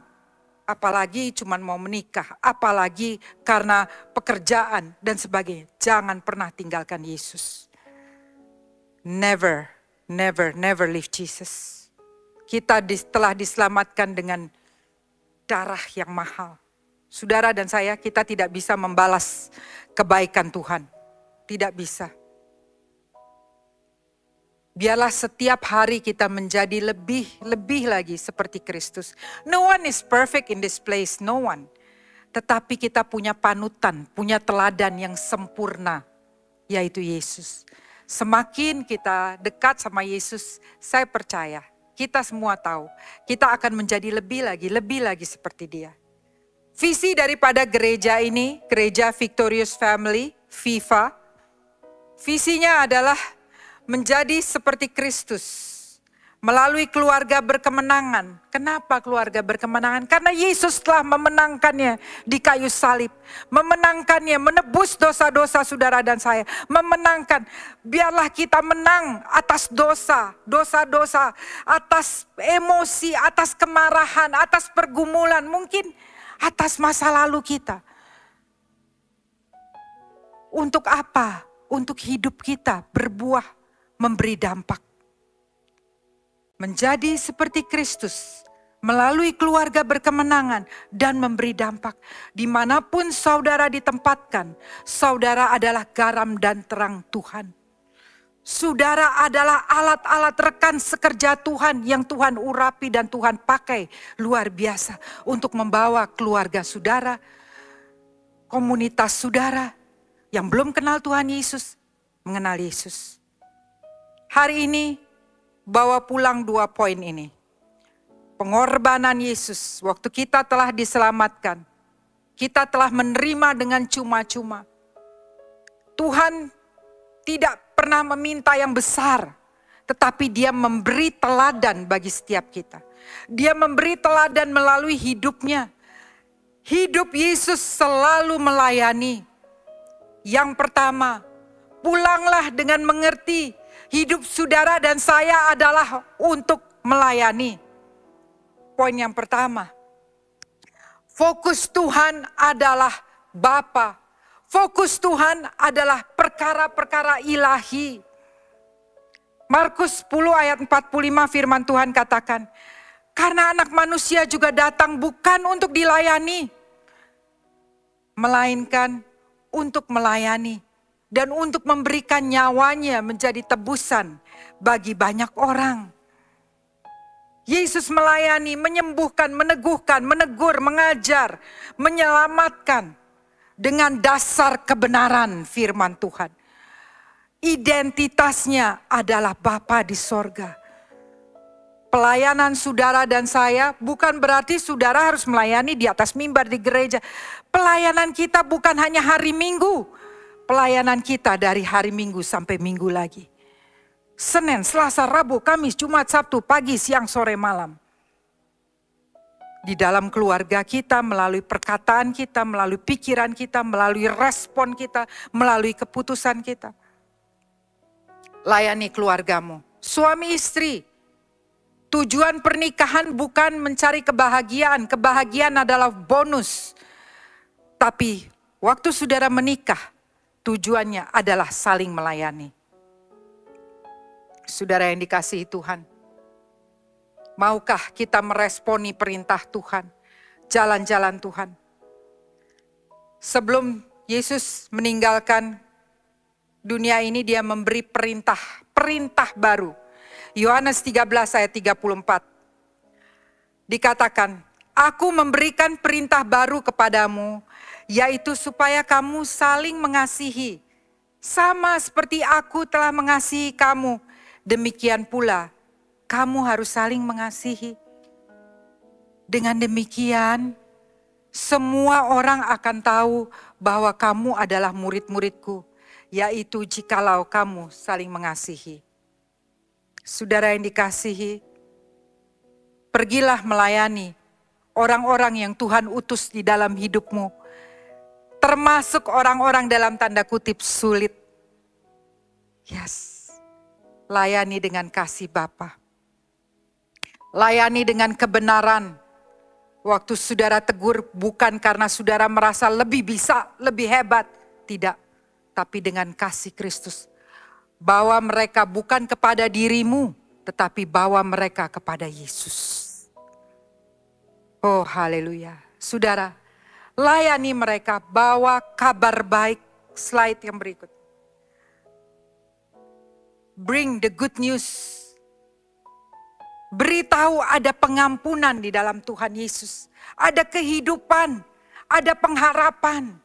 Apalagi cuma mau menikah, apalagi karena pekerjaan dan sebagainya. Jangan pernah tinggalkan Yesus. Never, never, never leave Jesus. Kita telah diselamatkan dengan darah yang mahal. Saudara dan saya, kita tidak bisa membalas kebaikan Tuhan. Tidak bisa. Biarlah setiap hari kita menjadi lebih lagi seperti Kristus. No one is perfect in this place, no one. Tetapi kita punya panutan, punya teladan yang sempurna, yaitu Yesus. Semakin kita dekat sama Yesus, saya percaya, kita semua tahu, kita akan menjadi lebih lagi seperti Dia. Visi daripada gereja ini, Gereja Victorious Family, VIFA, visinya adalah menjadi seperti Kristus. Melalui keluarga berkemenangan. Kenapa keluarga berkemenangan? Karena Yesus telah memenangkannya di kayu salib. Memenangkannya, menebus dosa-dosa saudara dan saya. Memenangkan. Biarlah kita menang atas dosa. Dosa-dosa. Atas emosi, atas kemarahan, atas pergumulan. Mungkin atas masa lalu kita. Untuk apa? Untuk hidup kita berbuah. Memberi dampak. Menjadi seperti Kristus. melalui keluarga berkemenangan, dan memberi dampak. Dimanapun saudara ditempatkan, saudara adalah garam dan terang Tuhan. Saudara adalah alat-alat rekan sekerja Tuhan yang Tuhan urapi dan Tuhan pakai luar biasa untuk membawa keluarga saudara, komunitas saudara yang belum kenal Tuhan Yesus, mengenal Yesus. Hari ini bawa pulang 2 poin ini. Pengorbanan Yesus, waktu kita telah diselamatkan, kita telah menerima dengan cuma-cuma. Tuhan tidak pernah meminta yang besar, tetapi Dia memberi teladan bagi setiap kita. Dia memberi teladan melalui hidupnya. Hidup Yesus selalu melayani. Yang pertama, pulanglah dengan mengerti hidup saudara dan saya adalah untuk melayani. Poin yang pertama, fokus Tuhan adalah Bapa. Fokus Tuhan adalah perkara-perkara ilahi. Markus 10 ayat 45 firman Tuhan katakan, karena anak manusia juga datang bukan untuk dilayani, melainkan untuk melayani dan untuk memberikan nyawanya menjadi tebusan bagi banyak orang. Yesus melayani, menyembuhkan, meneguhkan, menegur, mengajar, menyelamatkan dengan dasar kebenaran firman Tuhan. Identitasnya adalah Bapa di sorga. Pelayanan saudara dan saya bukan berarti saudara harus melayani di atas mimbar di gereja. Pelayanan kita bukan hanya hari Minggu. Pelayanan kita dari hari Minggu sampai Minggu lagi. Senin, Selasa, Rabu, Kamis, Jumat, Sabtu, pagi, siang, sore, malam. Di dalam keluarga kita, melalui perkataan kita, melalui pikiran kita, melalui respon kita, melalui keputusan kita. Layani keluargamu. Suami istri, tujuan pernikahan bukan mencari kebahagiaan. Kebahagiaan adalah bonus. Tapi waktu saudara menikah, tujuannya adalah saling melayani. Saudara yang dikasihi Tuhan, maukah kita meresponi perintah Tuhan, jalan-jalan Tuhan? Sebelum Yesus meninggalkan dunia ini, Dia memberi perintah baru. Yohanes 13 ayat 34. Dikatakan, aku memberikan perintah baru kepadamu, yaitu supaya kamu saling mengasihi. Sama seperti aku telah mengasihi kamu, demikian pula kamu harus saling mengasihi. Dengan demikian, semua orang akan tahu bahwa kamu adalah murid-muridku, yaitu jikalau kamu saling mengasihi. Saudara yang dikasihi, pergilah melayani orang-orang yang Tuhan utus di dalam hidupmu, termasuk orang-orang dalam tanda kutip sulit. Yes. Layani dengan kasih Bapa. Layani dengan kebenaran. Waktu saudara tegur bukan karena saudara merasa lebih bisa, lebih hebat. Tidak. Tapi dengan kasih Kristus. Bawa mereka bukan kepada dirimu, tetapi bawa mereka kepada Yesus. Oh haleluya. Saudara, layani mereka, bawa kabar baik. Slide yang berikut. Bring the good news. Beritahu ada pengampunan di dalam Tuhan Yesus. Ada kehidupan, ada pengharapan.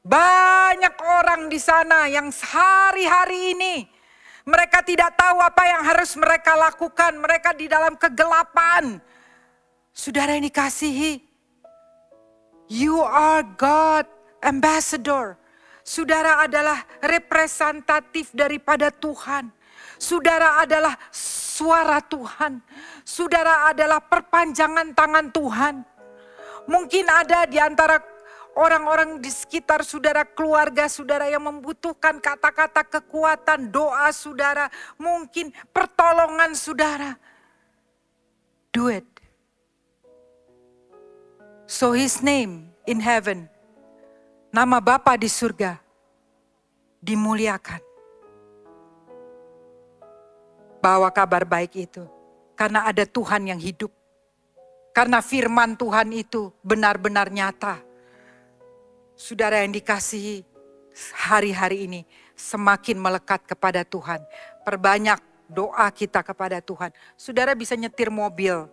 Banyak orang di sana yang hari-hari ini mereka tidak tahu apa yang harus mereka lakukan. Mereka di dalam kegelapan. Saudara yang dikasihi, you are God ambassador. Saudara adalah representatif daripada Tuhan. Saudara adalah suara Tuhan. Saudara adalah perpanjangan tangan Tuhan. Mungkin ada di antara orang-orang di sekitar saudara, keluarga saudara yang membutuhkan kata-kata kekuatan, doa saudara, mungkin pertolongan saudara. Do it. So His name in heaven, nama Bapa di surga, dimuliakan. Bawa kabar baik itu, karena ada Tuhan yang hidup. Karena firman Tuhan itu benar-benar nyata. Saudara yang dikasihi, hari-hari ini semakin melekat kepada Tuhan. Perbanyak doa kita kepada Tuhan. Saudara bisa nyetir mobil,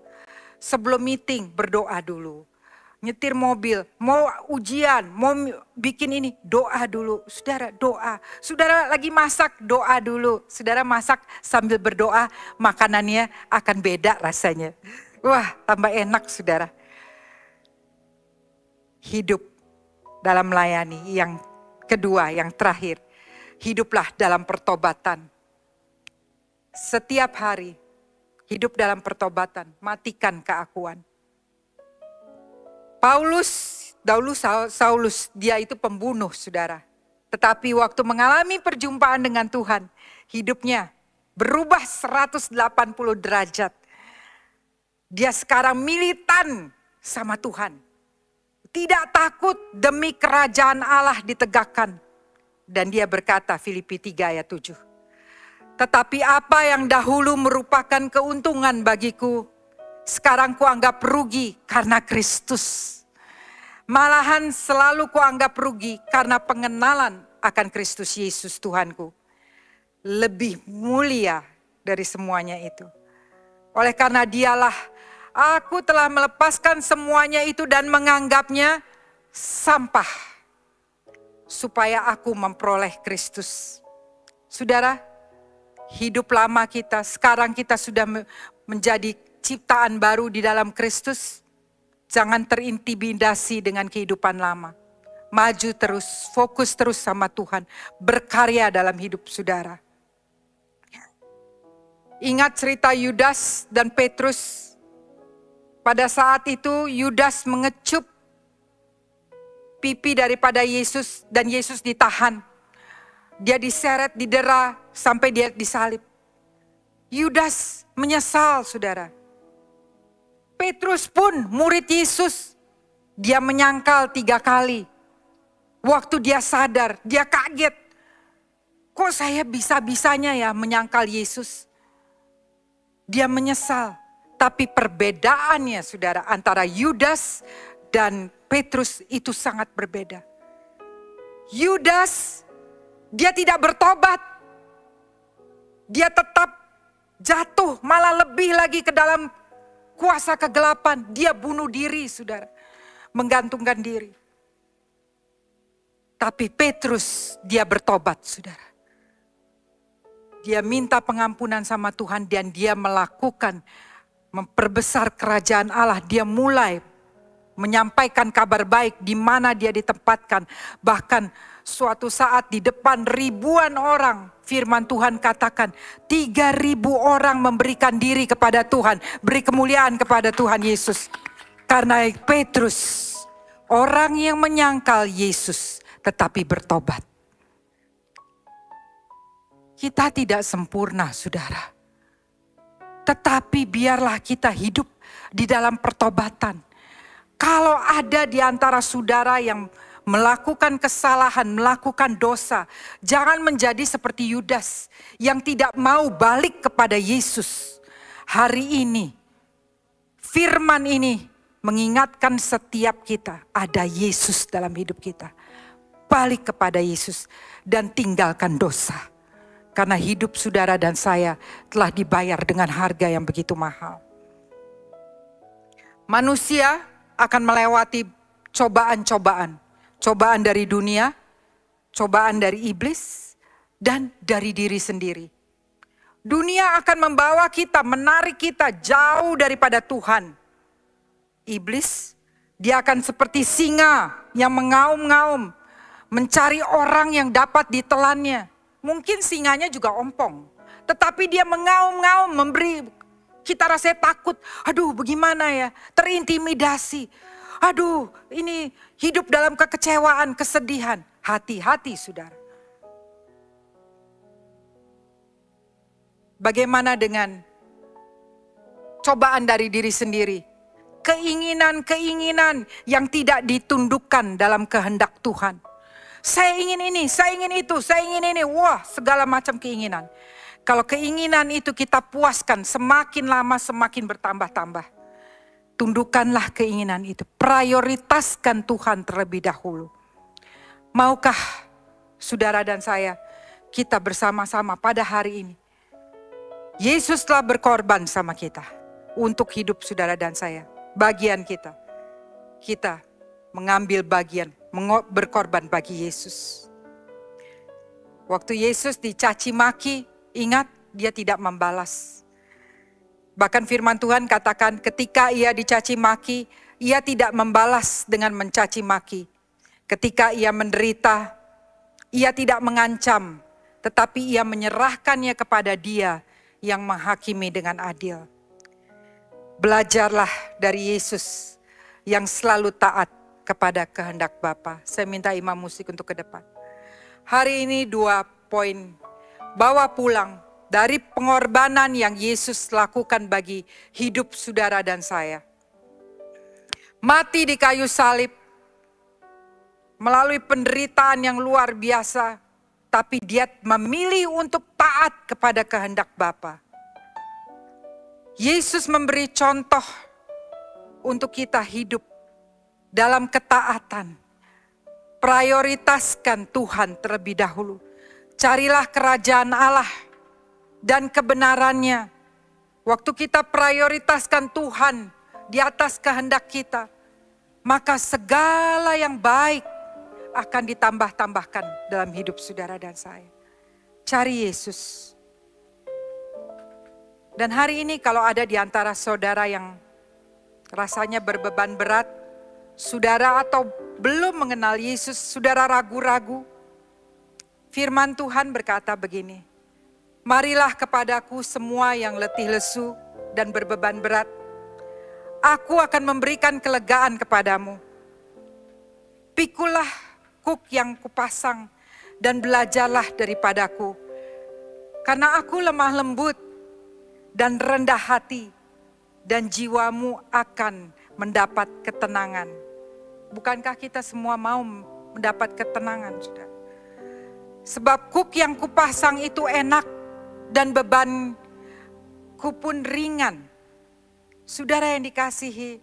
sebelum meeting berdoa dulu. Nyetir mobil, mau ujian, mau bikin ini, doa dulu. Saudara doa. Saudara lagi masak, doa dulu. Saudara masak sambil berdoa, makanannya akan beda rasanya. Wah, tambah enak saudara. Hidup dalam melayani. Yang kedua, yang terakhir. Hiduplah dalam pertobatan. Setiap hari, hidup dalam pertobatan. Matikan keakuan. Saulus, dia itu pembunuh saudara. Tetapi waktu mengalami perjumpaan dengan Tuhan, hidupnya berubah 180 derajat. Dia sekarang militan sama Tuhan. Tidak takut demi kerajaan Allah ditegakkan. Dan dia berkata, Filipi 3 ayat 7. Tetapi apa yang dahulu merupakan keuntungan bagiku, sekarang kuanggap rugi karena Kristus. Malahan selalu kuanggap rugi karena pengenalan akan Kristus Yesus Tuhanku. Lebih mulia dari semuanya itu. Oleh karena dialah aku telah melepaskan semuanya itu dan menganggapnya sampah. Supaya aku memperoleh Kristus. Saudara, hidup lama kita, sekarang kita sudah menjadi ciptaan baru di dalam Kristus. Jangan terintimidasi dengan kehidupan lama. Maju terus, fokus terus sama Tuhan. Berkarya dalam hidup saudara. Ingat cerita Yudas dan Petrus. Pada saat itu Yudas mengecup pipi daripada Yesus dan Yesus ditahan. Dia diseret, didera sampai dia disalib. Yudas menyesal saudara. Petrus pun murid Yesus. Dia menyangkal 3 kali. Waktu dia sadar, dia kaget. Kok saya bisa-bisanya ya menyangkal Yesus? Dia menyesal. Tapi perbedaannya saudara antara Yudas dan Petrus itu sangat berbeda. Yudas, dia tidak bertobat. Dia tetap jatuh, malah lebih lagi ke dalam kuasa kegelapan. Dia bunuh diri saudara. Menggantungkan diri. Tapi Petrus dia bertobat saudara. Dia minta pengampunan sama Tuhan dan dia melakukan memperbesar kerajaan Allah. Dia mulai menyampaikan kabar baik di mana dia ditempatkan. Bahkan suatu saat di depan ribuan orang, firman Tuhan katakan 3.000 orang memberikan diri kepada Tuhan. Beri kemuliaan kepada Tuhan Yesus. Karena Petrus, orang yang menyangkal Yesus tetapi bertobat. Kita tidak sempurna saudara. Tetapi biarlah kita hidup di dalam pertobatan. Kalau ada di antara saudara yang melakukan kesalahan, melakukan dosa, jangan menjadi seperti Yudas yang tidak mau balik kepada Yesus. Hari ini, firman ini mengingatkan setiap kita, ada Yesus dalam hidup kita. Balik kepada Yesus dan tinggalkan dosa. Karena hidup saudara dan saya telah dibayar dengan harga yang begitu mahal. Manusia akan melewati cobaan-cobaan. Cobaan dari dunia, cobaan dari iblis, dan dari diri sendiri. Dunia akan membawa kita, menarik kita jauh daripada Tuhan. Iblis, dia akan seperti singa yang mengaum-ngaum, mencari orang yang dapat ditelannya. Mungkin singanya juga ompong, tetapi dia mengaum-ngaum, memberi kita rasa takut. Aduh bagaimana ya, terintimidasi. Aduh ini hidup dalam kekecewaan, kesedihan. Hati-hati saudara. Bagaimana dengan cobaan dari diri sendiri? Keinginan-keinginan yang tidak ditundukkan dalam kehendak Tuhan. Saya ingin ini, saya ingin itu, saya ingin ini. Wah, segala macam keinginan. Kalau keinginan itu kita puaskan, semakin lama semakin bertambah-tambah. tundukkanlah keinginan itu. Prioritaskan Tuhan terlebih dahulu. Maukah saudara dan saya, kita bersama-sama pada hari ini, Yesus telah berkorban sama kita untuk hidup saudara dan saya. Bagian kita, kita mengambil bagian, berkorban bagi Yesus. Waktu Yesus dicaci maki, ingat dia tidak membalas. Bahkan firman Tuhan katakan ketika ia dicaci maki, ia tidak membalas dengan mencaci maki. Ketika ia menderita, ia tidak mengancam, tetapi ia menyerahkannya kepada Dia yang menghakimi dengan adil. Belajarlah dari Yesus yang selalu taat kepada kehendak Bapa. Saya minta imam musik untuk ke depan. Hari ini 2 poin. Bawa pulang dari pengorbanan yang Yesus lakukan bagi hidup saudara dan saya. Mati di kayu salib, melalui penderitaan yang luar biasa, tapi dia memilih untuk taat kepada kehendak Bapa. Yesus memberi contoh untuk kita hidup dalam ketaatan. Prioritaskan Tuhan terlebih dahulu. Carilah kerajaan Allah dan kebenarannya. Waktu kita prioritaskan Tuhan di atas kehendak kita, maka segala yang baik akan ditambah-tambahkan dalam hidup saudara dan saya. Cari Yesus. Dan hari ini kalau ada di antara saudara yang rasanya berbeban berat, saudara atau belum mengenal Yesus, saudara ragu-ragu, firman Tuhan berkata begini, marilah kepadaku semua yang letih lesu dan berbeban berat, aku akan memberikan kelegaan kepadamu. Pikulah kuk yang kupasang dan belajarlah daripadaku, karena aku lemah lembut dan rendah hati, dan jiwamu akan mendapat ketenangan. Bukankah kita semua mau mendapat ketenangan, saudara? Sebab kuk yang kupasang itu enak dan bebanku pun ringan. Saudara yang dikasihi,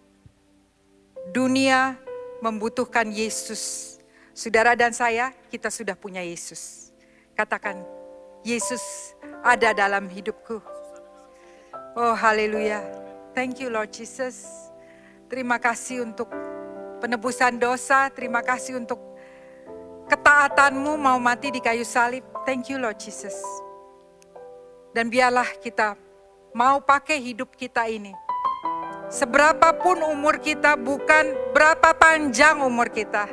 dunia membutuhkan Yesus. Saudara dan saya, kita sudah punya Yesus. Katakan, Yesus ada dalam hidupku. Oh haleluya. Thank you Lord Jesus. Terima kasih untuk penebusan dosa. Terima kasih untuk ketaatanmu mau mati di kayu salib. Thank you Lord Jesus. Dan biarlah kita mau pakai hidup kita ini. Seberapapun umur kita, bukan berapa panjang umur kita.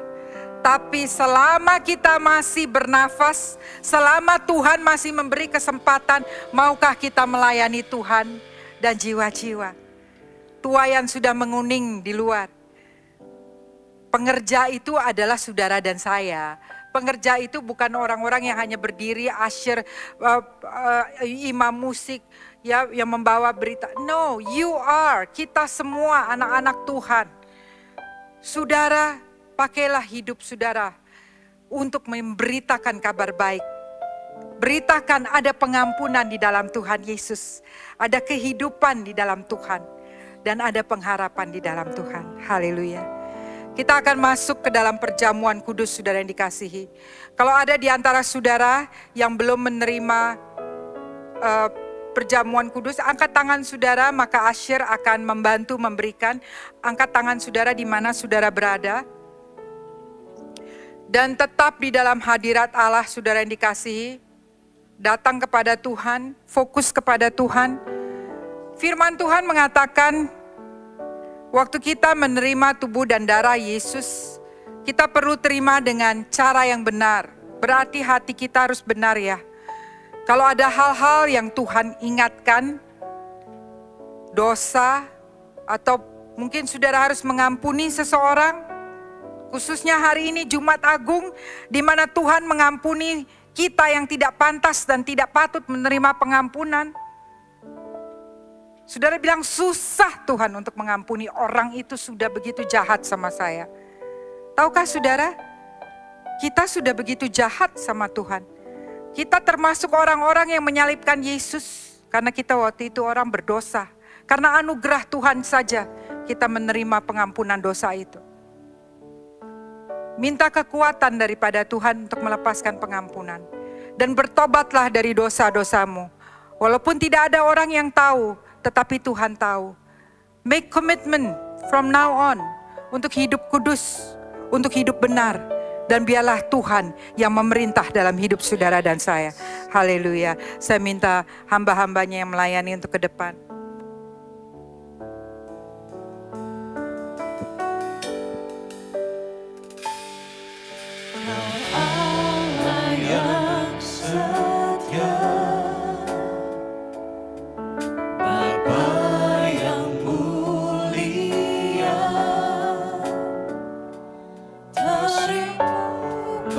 Tapi selama kita masih bernafas, selama Tuhan masih memberi kesempatan, maukah kita melayani Tuhan dan jiwa-jiwa. Tuayan sudah menguning di luar. Pengerja itu adalah saudara dan saya. Pengerja itu bukan orang-orang yang hanya berdiri, asyir, imam musik, ya, yang membawa berita. No, you are. Kita semua anak-anak Tuhan. Saudara, pakailah hidup saudara untuk memberitakan kabar baik. Beritakan ada pengampunan di dalam Tuhan Yesus. Ada kehidupan di dalam Tuhan. Dan ada pengharapan di dalam Tuhan. Haleluya. Kita akan masuk ke dalam perjamuan kudus saudara yang dikasihi. Kalau ada di antara saudara yang belum menerima perjamuan kudus, angkat tangan saudara, maka asyir akan membantu memberikan. Angkat tangan saudara di mana saudara berada. Dan tetap di dalam hadirat Allah saudara yang dikasihi. Datang kepada Tuhan, fokus kepada Tuhan. Firman Tuhan mengatakan, waktu kita menerima tubuh dan darah Yesus, kita perlu terima dengan cara yang benar. Berarti hati kita harus benar ya. Kalau ada hal-hal yang Tuhan ingatkan, dosa, atau mungkin saudara harus mengampuni seseorang, khususnya hari ini Jumat Agung, di mana Tuhan mengampuni kita yang tidak pantas dan tidak patut menerima pengampunan. Saudara bilang susah Tuhan untuk mengampuni, orang itu sudah begitu jahat sama saya. Tahukah saudara, kita sudah begitu jahat sama Tuhan. Kita termasuk orang-orang yang menyalibkan Yesus karena kita waktu itu orang berdosa. Karena anugerah Tuhan saja kita menerima pengampunan dosa itu. Minta kekuatan daripada Tuhan untuk melepaskan pengampunan. Dan bertobatlah dari dosa-dosamu. Walaupun tidak ada orang yang tahu, tetapi Tuhan tahu. Make commitment from now on untuk hidup kudus, untuk hidup benar. Dan biarlah Tuhan yang memerintah dalam hidup saudara dan saya. Haleluya. Saya minta hamba-hambanya yang melayani untuk ke depan.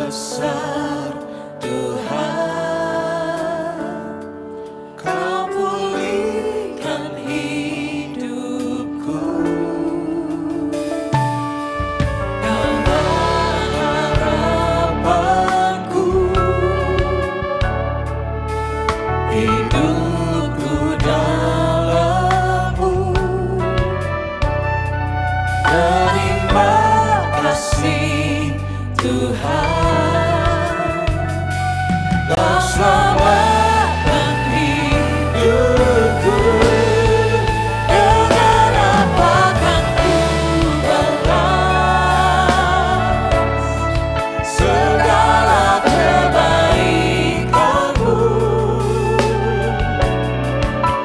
Besar Tuhan, Kau pulihkan hidupku. Kau harapanku, hidupku dalam-Mu. Terima kasih Tuhan. Kau selamatkan hidupku. Dengan apa kan ku balas segala kebaikan-Mu.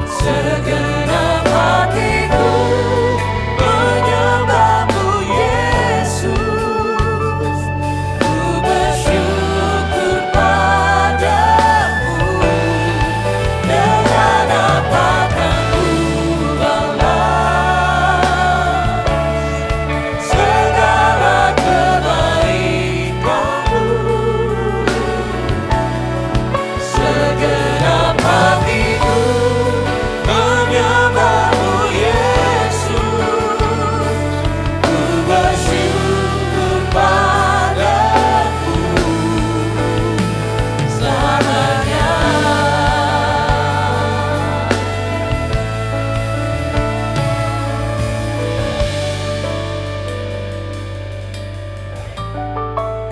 Segenap hatiku menyembah-Mu, Yesus. Ku bersyukur padamu. Dengan apa kan ku balas segala kebaikan-Mu. Segenap hatiku menyembah-Mu, Yesus. Ku bersyukur padamu selamanya.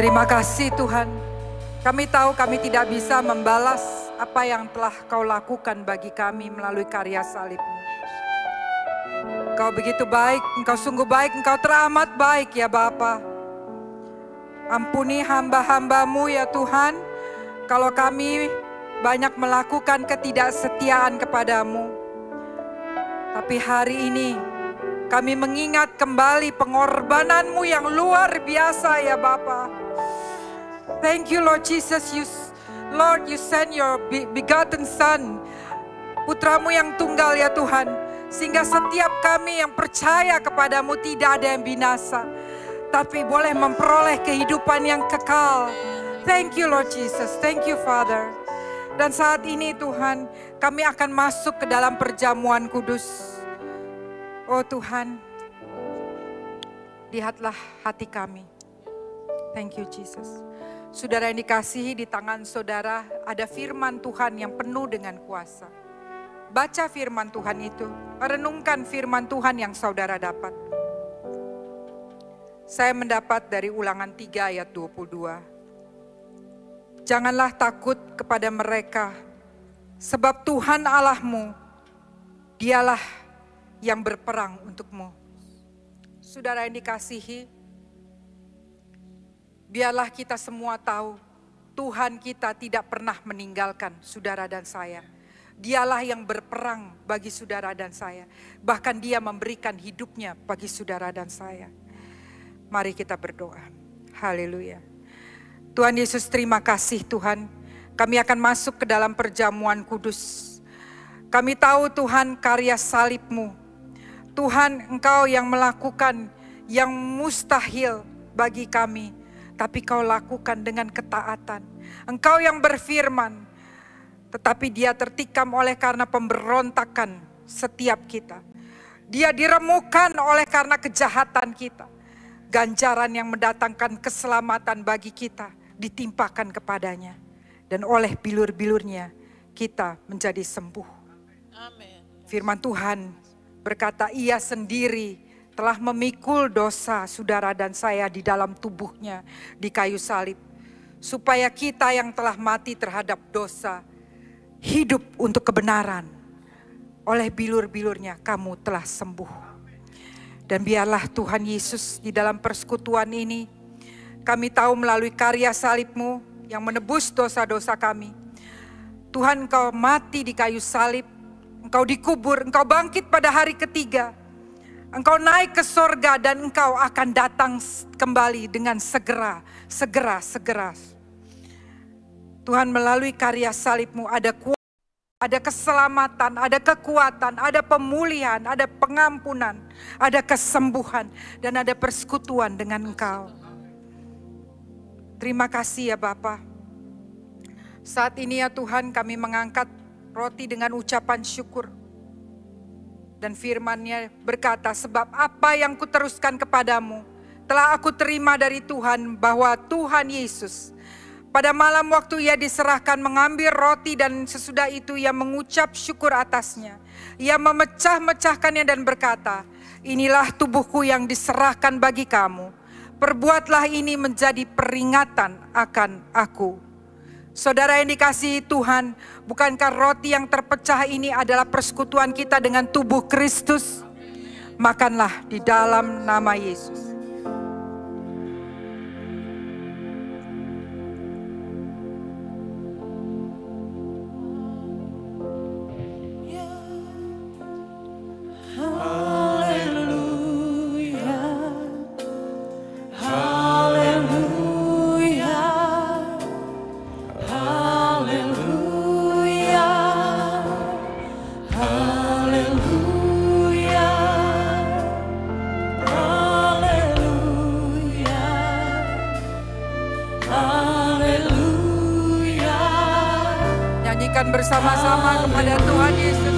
Terima kasih Tuhan. Kami tahu kami tidak bisa membalas apa yang telah Kau lakukan bagi kami melalui karya salib-Mu. Engkau begitu baik, Engkau sungguh baik, Engkau teramat baik ya Bapa. Ampuni hamba-hamba-Mu ya Tuhan, kalau kami banyak melakukan ketidaksetiaan kepada-Mu. Tapi hari ini kami mengingat kembali pengorbanan-Mu yang luar biasa ya Bapa. Thank you Lord Jesus, Lord you send your begotten Son, putra-Mu yang tunggal ya Tuhan. Sehingga setiap kami yang percaya kepada-Mu tidak ada yang binasa, tapi boleh memperoleh kehidupan yang kekal. Thank you Lord Jesus, thank you Father. Dan saat ini Tuhan, kami akan masuk ke dalam perjamuan kudus. Oh Tuhan, lihatlah hati kami. Thank you Jesus. Saudara yang dikasihi, di tangan saudara ada firman Tuhan yang penuh dengan kuasa. Baca firman Tuhan itu, renungkan firman Tuhan yang saudara dapat. Saya mendapat dari Ulangan 3 ayat 22. Janganlah takut kepada mereka, sebab Tuhan Allahmu, Dialah yang berperang untukmu. Saudara yang dikasihi, biarlah kita semua tahu, Tuhan kita tidak pernah meninggalkan saudara dan saya. Dialah yang berperang bagi saudara dan saya. Bahkan Dia memberikan hidupnya bagi saudara dan saya. Mari kita berdoa. Haleluya. Tuhan Yesus, terima kasih Tuhan. Kami akan masuk ke dalam perjamuan kudus. Kami tahu Tuhan karya salib-Mu. Tuhan, Engkau yang melakukan yang mustahil bagi kami, tapi Kau lakukan dengan ketaatan. Engkau yang berfirman, tetapi dia tertikam oleh karena pemberontakan setiap kita. Dia diremukkan oleh karena kejahatan kita. Ganjaran yang mendatangkan keselamatan bagi kita ditimpakan kepadanya. Dan oleh bilur-bilurnya kita menjadi sembuh. Amin. Firman Tuhan berkata, Ia sendiri telah memikul dosa saudara dan saya di dalam tubuhnya di kayu salib. Supaya kita yang telah mati terhadap dosa, hidup untuk kebenaran. Oleh bilur-bilurnya kamu telah sembuh. Dan biarlah Tuhan Yesus di dalam persekutuan ini, kami tahu melalui karya salib-Mu yang menebus dosa-dosa kami. Tuhan, Engkau mati di kayu salib, Engkau dikubur, Engkau bangkit pada hari ketiga. Engkau naik ke sorga dan Engkau akan datang kembali dengan segera. Tuhan, melalui karya salib-Mu ada keselamatan, ada kekuatan, ada pemulihan, ada pengampunan, ada kesembuhan, dan ada persekutuan dengan Engkau. Terima kasih ya Bapa. Saat ini ya Tuhan, kami mengangkat roti dengan ucapan syukur. Dan firman-Nya berkata, sebab apa yang kuteruskan kepadamu telah aku terima dari Tuhan, bahwa Tuhan Yesus pada malam waktu Ia diserahkan mengambil roti dan sesudah itu Ia mengucap syukur atasnya. Ia memecah-mecahkannya dan berkata, inilah tubuhku yang diserahkan bagi kamu. Perbuatlah ini menjadi peringatan akan aku. Saudara yang dikasihi Tuhan, bukankah roti yang terpecah ini adalah persekutuan kita dengan tubuh Kristus? Makanlah di dalam nama Yesus. Bersama-sama kepada Tuhan Yesus.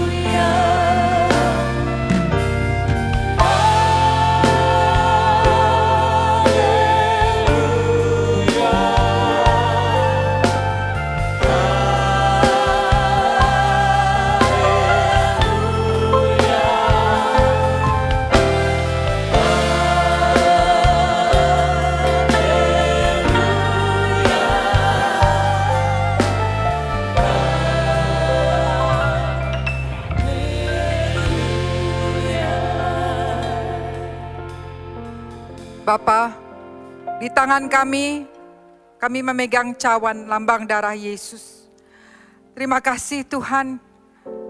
Bapa, di tangan kami memegang cawan lambang darah Yesus. Terima kasih Tuhan,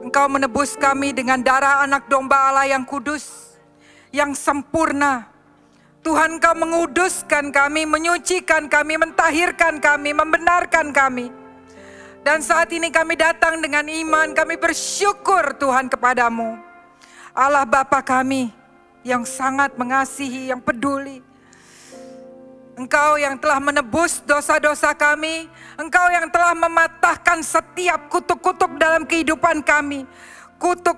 Engkau menebus kami dengan darah anak domba Allah yang kudus, yang sempurna. Tuhan, Engkau menguduskan kami, menyucikan kami, mentahirkan kami, membenarkan kami. Dan saat ini kami datang dengan iman, kami bersyukur Tuhan kepadamu. Allah Bapa kami, yang sangat mengasihi, yang peduli. Engkau yang telah menebus dosa-dosa kami. Engkau yang telah mematahkan setiap kutuk-kutuk dalam kehidupan kami. Kutuk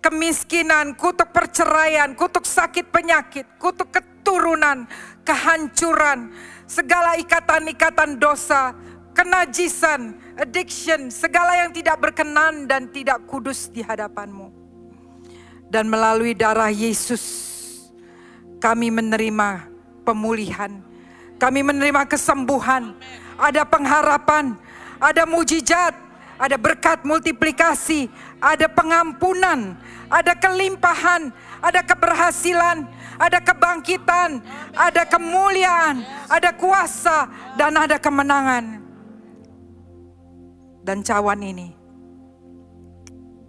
kemiskinan, kutuk perceraian, kutuk sakit penyakit, kutuk keturunan, kehancuran, segala ikatan-ikatan dosa, kenajisan, addiction, segala yang tidak berkenan dan tidak kudus di hadapan-Mu. Dan melalui darah Yesus, kami menerima pemulihan, kami menerima kesembuhan, ada pengharapan, ada mujizat, ada berkat multiplikasi, ada pengampunan, ada kelimpahan, ada keberhasilan, ada kebangkitan, ada kemuliaan, ada kuasa, dan ada kemenangan. Dan cawan ini,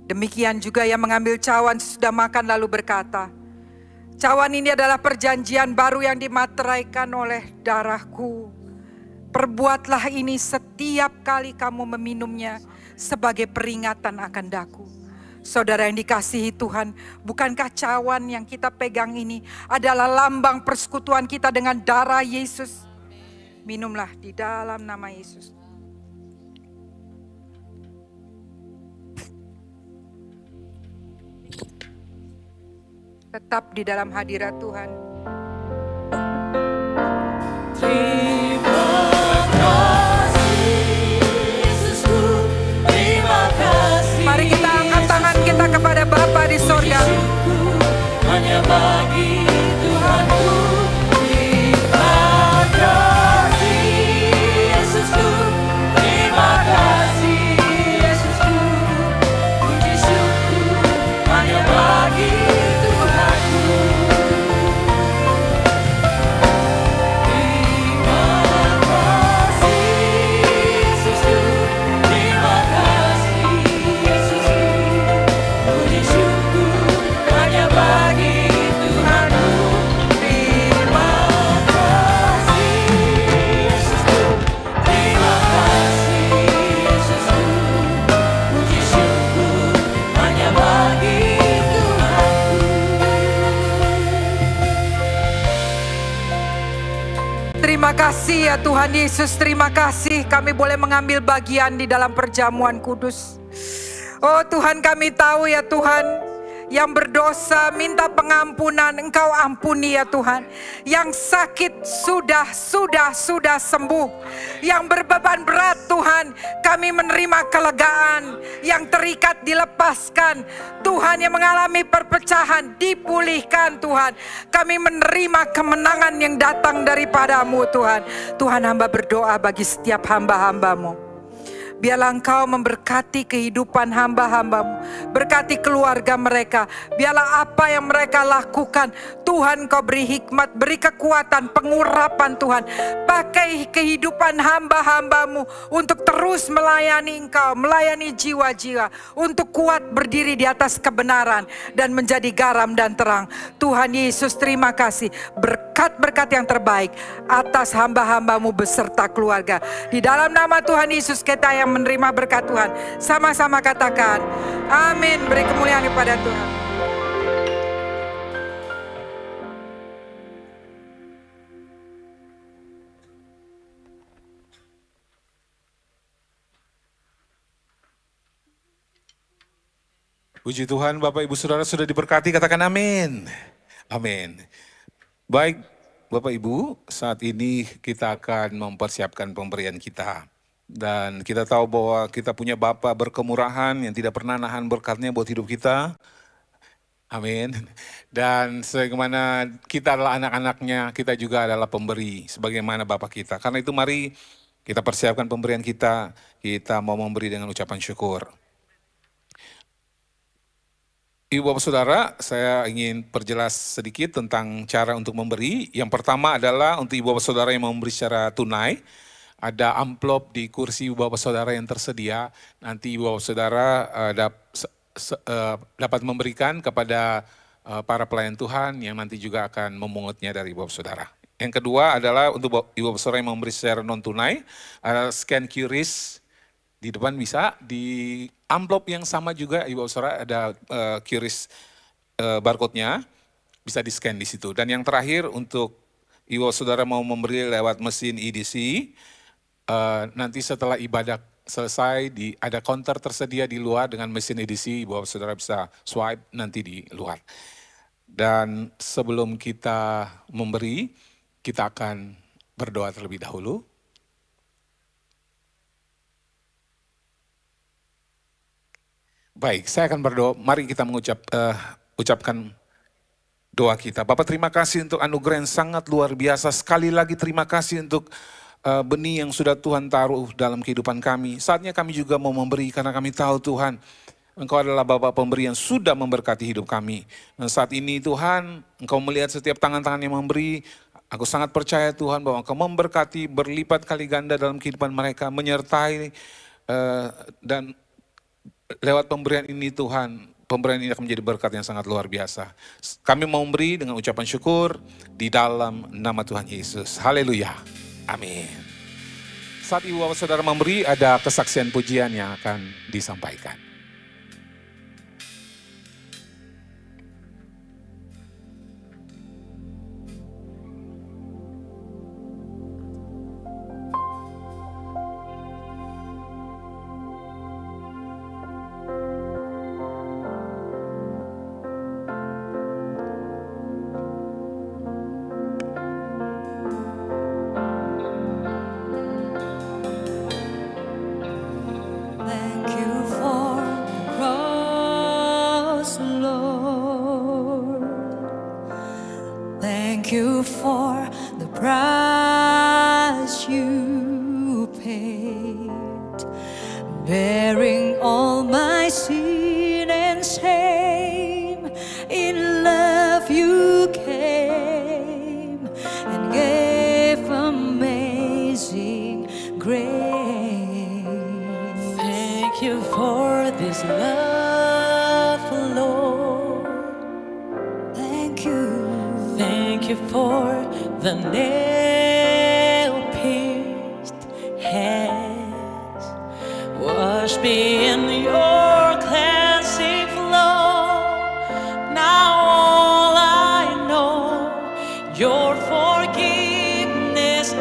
demikian juga yang mengambil cawan sesudah makan lalu berkata, cawan ini adalah perjanjian baru yang dimateraikan oleh darahku. Perbuatlah ini setiap kali kamu meminumnya sebagai peringatan akan daku. Saudara yang dikasihi Tuhan, bukankah cawan yang kita pegang ini adalah lambang persekutuan kita dengan darah Yesus? Minumlah di dalam nama Yesus. Tetap di dalam hadirat Tuhan. Terima kasih Yesusku, terima kasih. Mari kita angkat tangan kita kepada Bapa di sorga. Hanya bagi Terima kasih ya Tuhan Yesus, terima kasih kami boleh mengambil bagian di dalam perjamuan kudus. Oh Tuhan, kami tahu ya Tuhan, yang berdosa minta pengampunan, Engkau ampuni ya Tuhan. Yang sakit sudah sembuh. Yang berbeban berat Tuhan, kami menerima kelegaan. Yang terikat dilepaskan. Tuhan, yang mengalami perpecahan dipulihkan Tuhan. Kami menerima kemenangan yang datang daripada-Mu Tuhan. Tuhan, hamba berdoa bagi setiap hamba-hamba-Mu. Biarlah Engkau memberkati kehidupan hamba-hamba-Mu. Berkati keluarga mereka. Biarlah apa yang mereka lakukan, Tuhan Kau beri hikmat, beri kekuatan, pengurapan Tuhan. Pakai kehidupan hamba-hamba-Mu untuk terus melayani Engkau, melayani jiwa-jiwa. Untuk kuat berdiri di atas kebenaran dan menjadi garam dan terang. Tuhan Yesus, terima kasih. Berkat-berkat yang terbaik atas hamba-hamba-Mu beserta keluarga. Di dalam nama Tuhan Yesus kita yang menerima berkat Tuhan, sama-sama katakan amin. Beri kemuliaan kepada Tuhan. Puji Tuhan, Bapak Ibu Saudara sudah diberkati, katakan amin. Amin. Baik Bapak Ibu, saat ini kita akan mempersiapkan pemberian kita. Dan kita tahu bahwa kita punya Bapa berkemurahan yang tidak pernah nahan berkatnya buat hidup kita. Amin. Dan sebagaimana kita adalah anak-anaknya, kita juga adalah pemberi sebagaimana Bapa kita. Karena itu mari kita persiapkan pemberian kita mau memberi dengan ucapan syukur. Ibu Bapak Saudara, saya ingin perjelas sedikit tentang cara untuk memberi. Yang pertama adalah untuk Ibu Bapak Saudara yang memberi secara tunai. Ada amplop di kursi Ibu Bapak Saudara yang tersedia. Nanti Ibu Bapak Saudara dapat memberikan kepada para pelayan Tuhan yang nanti juga akan memungutnya dari Ibu Bapak Saudara. Yang kedua adalah untuk Ibu Bapak Saudara yang memberi secara non tunai, ada scan QRIS di depan bisa, di amplop yang sama juga Ibu Bapak Saudara ada QRIS barcode-nya, bisa di scan di situ. Dan yang terakhir untuk Ibu Bapak Saudara mau memberi lewat mesin EDC, nanti setelah ibadah selesai ada counter tersedia di luar dengan mesin edisi, Bapak Saudara bisa swipe nanti di luar. Dan sebelum kita memberi, kita akan berdoa terlebih dahulu. Baik, saya akan berdoa. Mari kita ucapkan doa kita. Bapak, terima kasih untuk anugerah yang sangat luar biasa. Sekali lagi terima kasih untuk benih yang sudah Tuhan taruh dalam kehidupan kami. Saatnya kami juga mau memberi karena kami tahu Tuhan, Engkau adalah Bapa pemberi yang sudah memberkati hidup kami. Dan saat ini Tuhan, Engkau melihat setiap tangan-tangan yang memberi. Aku sangat percaya Tuhan bahwa Engkau memberkati berlipat kali ganda dalam kehidupan mereka, menyertai dan lewat pemberian ini Tuhan, pemberian ini akan menjadi berkat yang sangat luar biasa. Kami mau memberi dengan ucapan syukur di dalam nama Tuhan Yesus. Haleluya. Amin. Saat Ibu Bapak Saudara memberi, ada kesaksian pujian yang akan disampaikan. Thank you for the price you paid, bearing all my sin and shame. In love you came and gave amazing grace. Thank you for this love, Lord. Thank you. Thank you for the nail-pierced hands. Wash me in your cleansing flow. Now all I know, your forgiveness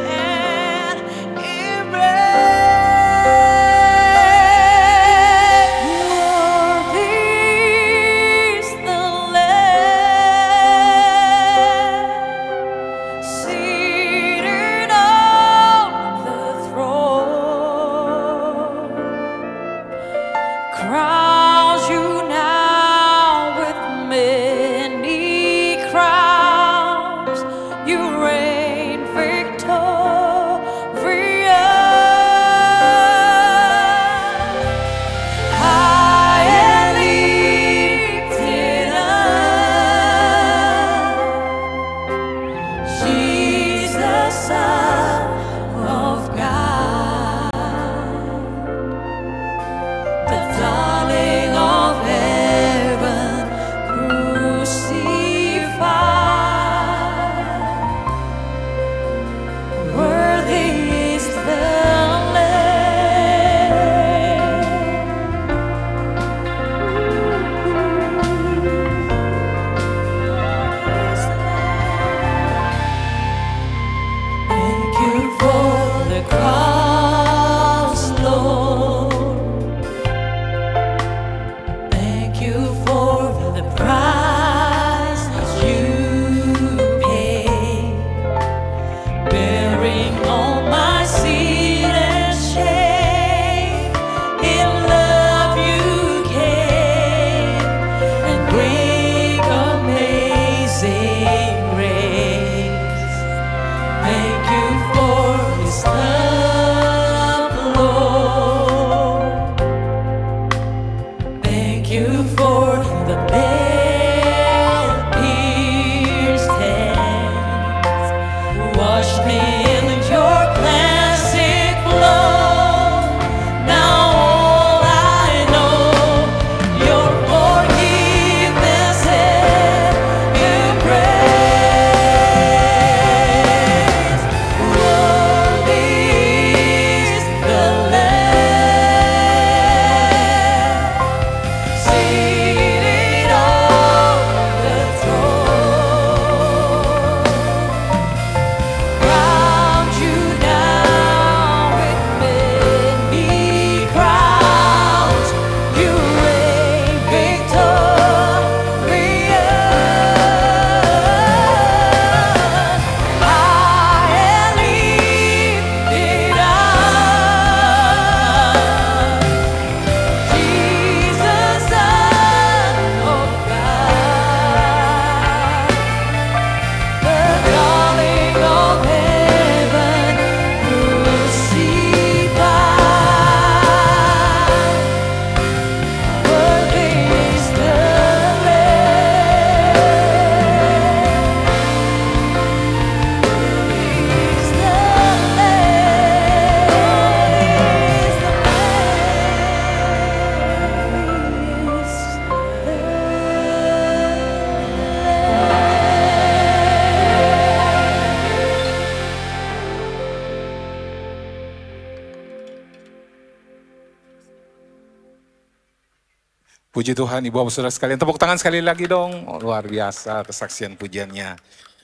Puji Tuhan, Ibu Bapak Saudara sekalian. Tepuk tangan sekali lagi dong. Oh, luar biasa kesaksian pujiannya.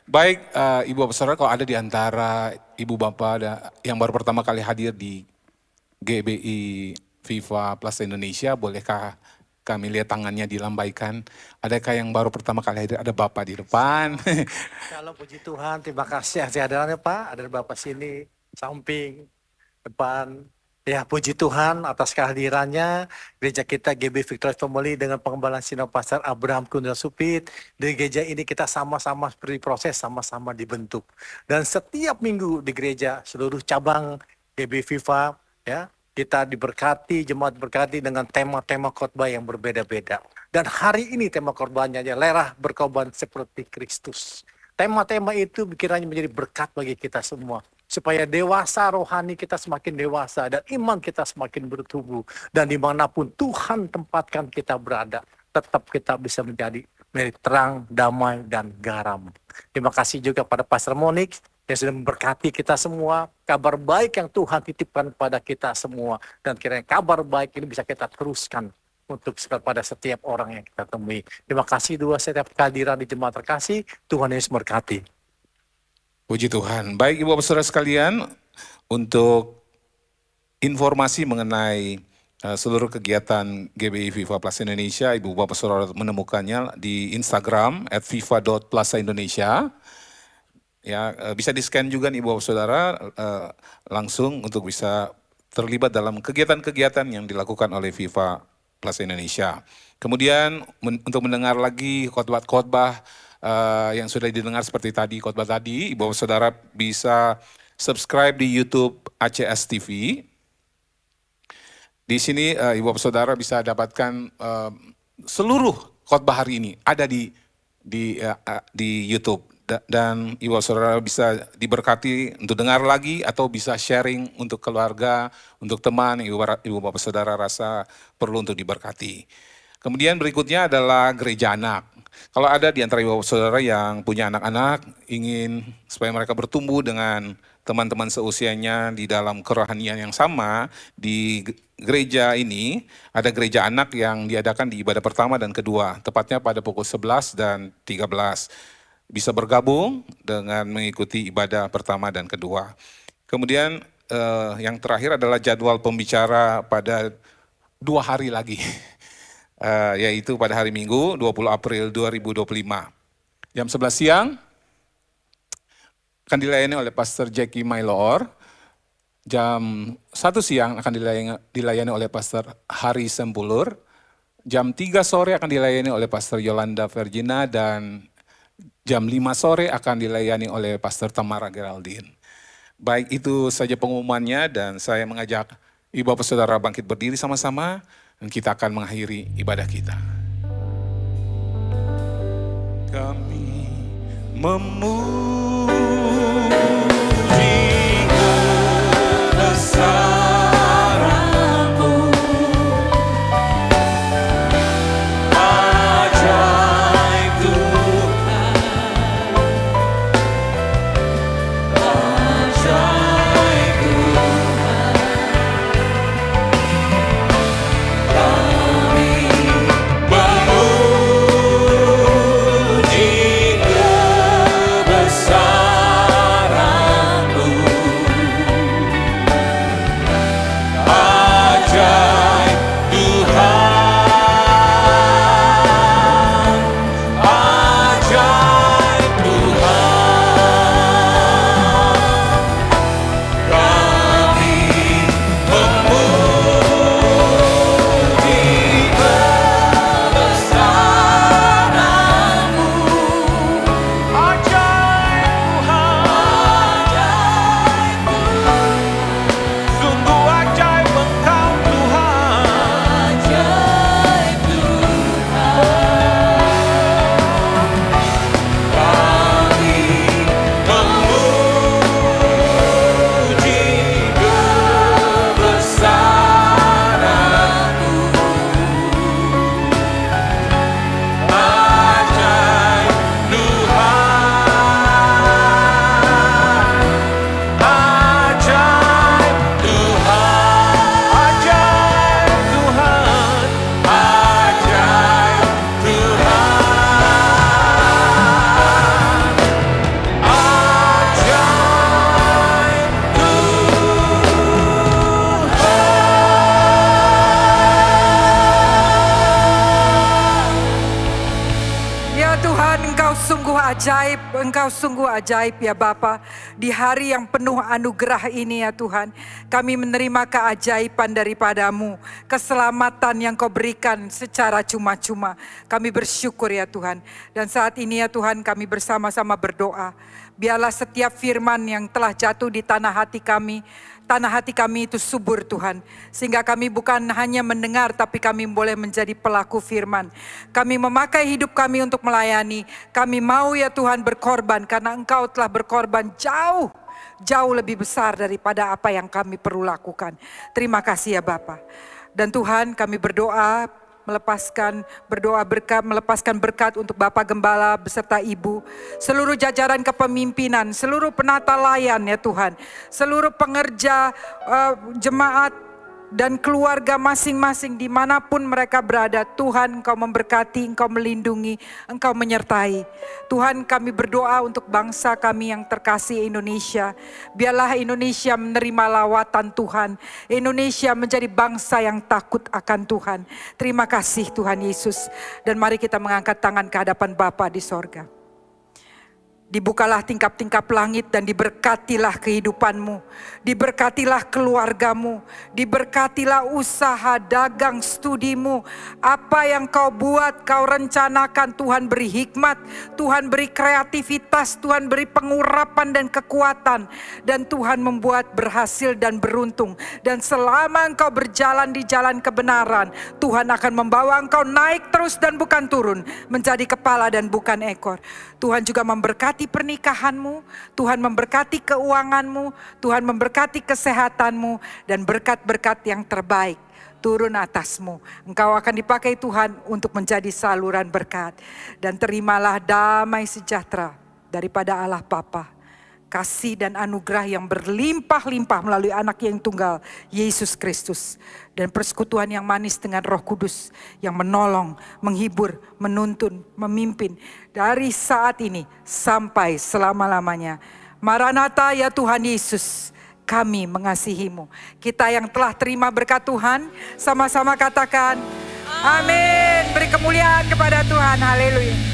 Baik, Ibu Bapak Saudara, kalau ada di antara Ibu Bapak yang baru pertama kali hadir di GBI FIFA Plus Indonesia, bolehkah kami lihat tangannya dilambaikan? Adakah yang baru pertama kali hadir? Ada Bapak di depan. Shalom, puji Tuhan. Terima kasih hadirannya Pak. Ada Bapak sini, samping, depan. Ya, puji Tuhan atas kehadirannya gereja kita GB Victory Family dengan pengembalaan Senior Pastor Abraham Kundra Supit. Di gereja ini kita sama-sama berproses, sama-sama dibentuk. Dan setiap minggu di gereja seluruh cabang GB FIFA ya, kita diberkati, jemaat berkati dengan tema-tema khotbah yang berbeda-beda. Dan hari ini tema khotbahnya lerah berkorban seperti Kristus. Tema-tema itu kiranya menjadi berkat bagi kita semua. Supaya dewasa rohani kita semakin dewasa dan iman kita semakin bertumbuh. Dan dimanapun Tuhan tempatkan kita berada, tetap kita bisa menjadi terang, damai, dan garam. Terima kasih juga pada Pastor Monik yang sudah memberkati kita semua. Kabar baik yang Tuhan titipkan kepada kita semua. Dan kiranya kabar baik ini bisa kita teruskan untuk kepada setiap orang yang kita temui. Terima kasih dua setiap kehadiran di jemaat terkasih. Tuhan Yesus memberkati. Puji Tuhan. Baik Ibu Bapak Saudara sekalian, untuk informasi mengenai seluruh kegiatan GBI FIFA Plus Indonesia, Ibu Bapak Saudara menemukannya di Instagram @fifa.plasaindonesia. Ya, bisa di-scan juga nih Ibu Bapak Saudara langsung untuk bisa terlibat dalam kegiatan-kegiatan yang dilakukan oleh FIFA Plus Indonesia. Kemudian untuk mendengar lagi khotbah-khotbah yang sudah didengar seperti tadi, khotbah tadi, Ibu Bapak Saudara bisa subscribe di YouTube ACS TV. Di sini Ibu Bapak Saudara bisa dapatkan seluruh khotbah hari ini ada di YouTube. Dan Ibu Bapak Saudara bisa diberkati untuk dengar lagi atau bisa sharing untuk keluarga, untuk teman, Ibu Bapak Saudara rasa perlu untuk diberkati. Kemudian berikutnya adalah gereja anak. Kalau ada di antara Ibu Bapak Saudara yang punya anak-anak, ingin supaya mereka bertumbuh dengan teman-teman seusianya di dalam kerohanian yang sama, di gereja ini ada gereja anak yang diadakan di ibadah pertama dan kedua, tepatnya pada pukul 11 dan 13. Bisa bergabung dengan mengikuti ibadah pertama dan kedua. Kemudian yang terakhir adalah jadwal pembicara pada 2 hari lagi. Yaitu pada hari Minggu 20 April 2025. Jam 11 siang akan dilayani oleh Pastor Jackie Mailoor. Jam 1 siang akan dilayani oleh Pastor Hari Sempulur. Jam 3 sore akan dilayani oleh Pastor Yolanda Virgina dan jam 5 sore akan dilayani oleh Pastor Tamara Geraldine. Baik, itu saja pengumumannya dan saya mengajak Ibu Bapak Saudara bangkit berdiri sama-sama. Dan kita akan mengakhiri ibadah kita. Kami memuji kebesaran-Mu, ajaib Tuhan, ajaib Tuhan. Memuji kebesaran ajaib, Engkau sungguh ajaib ya Bapa. Di hari yang penuh anugerah ini ya Tuhan, kami menerima keajaiban daripada-Mu, keselamatan yang Kau berikan secara cuma-cuma. Kami bersyukur ya Tuhan. Dan saat ini ya Tuhan, kami bersama-sama berdoa. Biarlah setiap firman yang telah jatuh di tanah hati kami itu subur Tuhan. Sehingga kami bukan hanya mendengar, tapi kami boleh menjadi pelaku firman. Kami memakai hidup kami untuk melayani. Kami mau ya Tuhan berkorban, karena Engkau telah berkorban jauh lebih besar daripada apa yang kami perlu lakukan. Terima kasih ya Bapa. Dan Tuhan, kami berdoa, melepaskan berkat untuk Bapak Gembala beserta Ibu, seluruh jajaran kepemimpinan, seluruh penata layan ya Tuhan, seluruh pengerja jemaat dan keluarga masing-masing dimanapun mereka berada. Tuhan, Engkau memberkati, Engkau melindungi, Engkau menyertai. Tuhan, kami berdoa untuk bangsa kami yang terkasih Indonesia. Biarlah Indonesia menerima lawatan Tuhan. Indonesia menjadi bangsa yang takut akan Tuhan. Terima kasih Tuhan Yesus. Dan mari kita mengangkat tangan ke hadapan Bapa di sorga. Dibukalah tingkap-tingkap langit dan diberkatilah kehidupanmu. Diberkatilah keluargamu. Diberkatilah usaha, dagang, studimu. Apa yang kau buat, kau rencanakan, Tuhan beri hikmat. Tuhan beri kreativitas. Tuhan beri pengurapan dan kekuatan. Dan Tuhan membuat berhasil dan beruntung. Dan selama engkau berjalan di jalan kebenaran, Tuhan akan membawa engkau naik terus dan bukan turun. Menjadi kepala dan bukan ekor. Tuhan juga memberkati pernikahanmu, Tuhan memberkati keuanganmu, Tuhan memberkati kesehatanmu, dan berkat-berkat yang terbaik turun atasmu. Engkau akan dipakai Tuhan untuk menjadi saluran berkat. Dan terimalah damai sejahtera daripada Allah Bapa, kasih dan anugerah yang berlimpah-limpah melalui anak yang tunggal, Yesus Kristus. Dan persekutuan yang manis dengan Roh Kudus yang menolong, menghibur, menuntun, memimpin dari saat ini sampai selama-lamanya. Maranatha ya Tuhan Yesus, kami mengasihimu. Kita yang telah terima berkat Tuhan, sama-sama katakan amin. Beri kemuliaan kepada Tuhan, haleluya.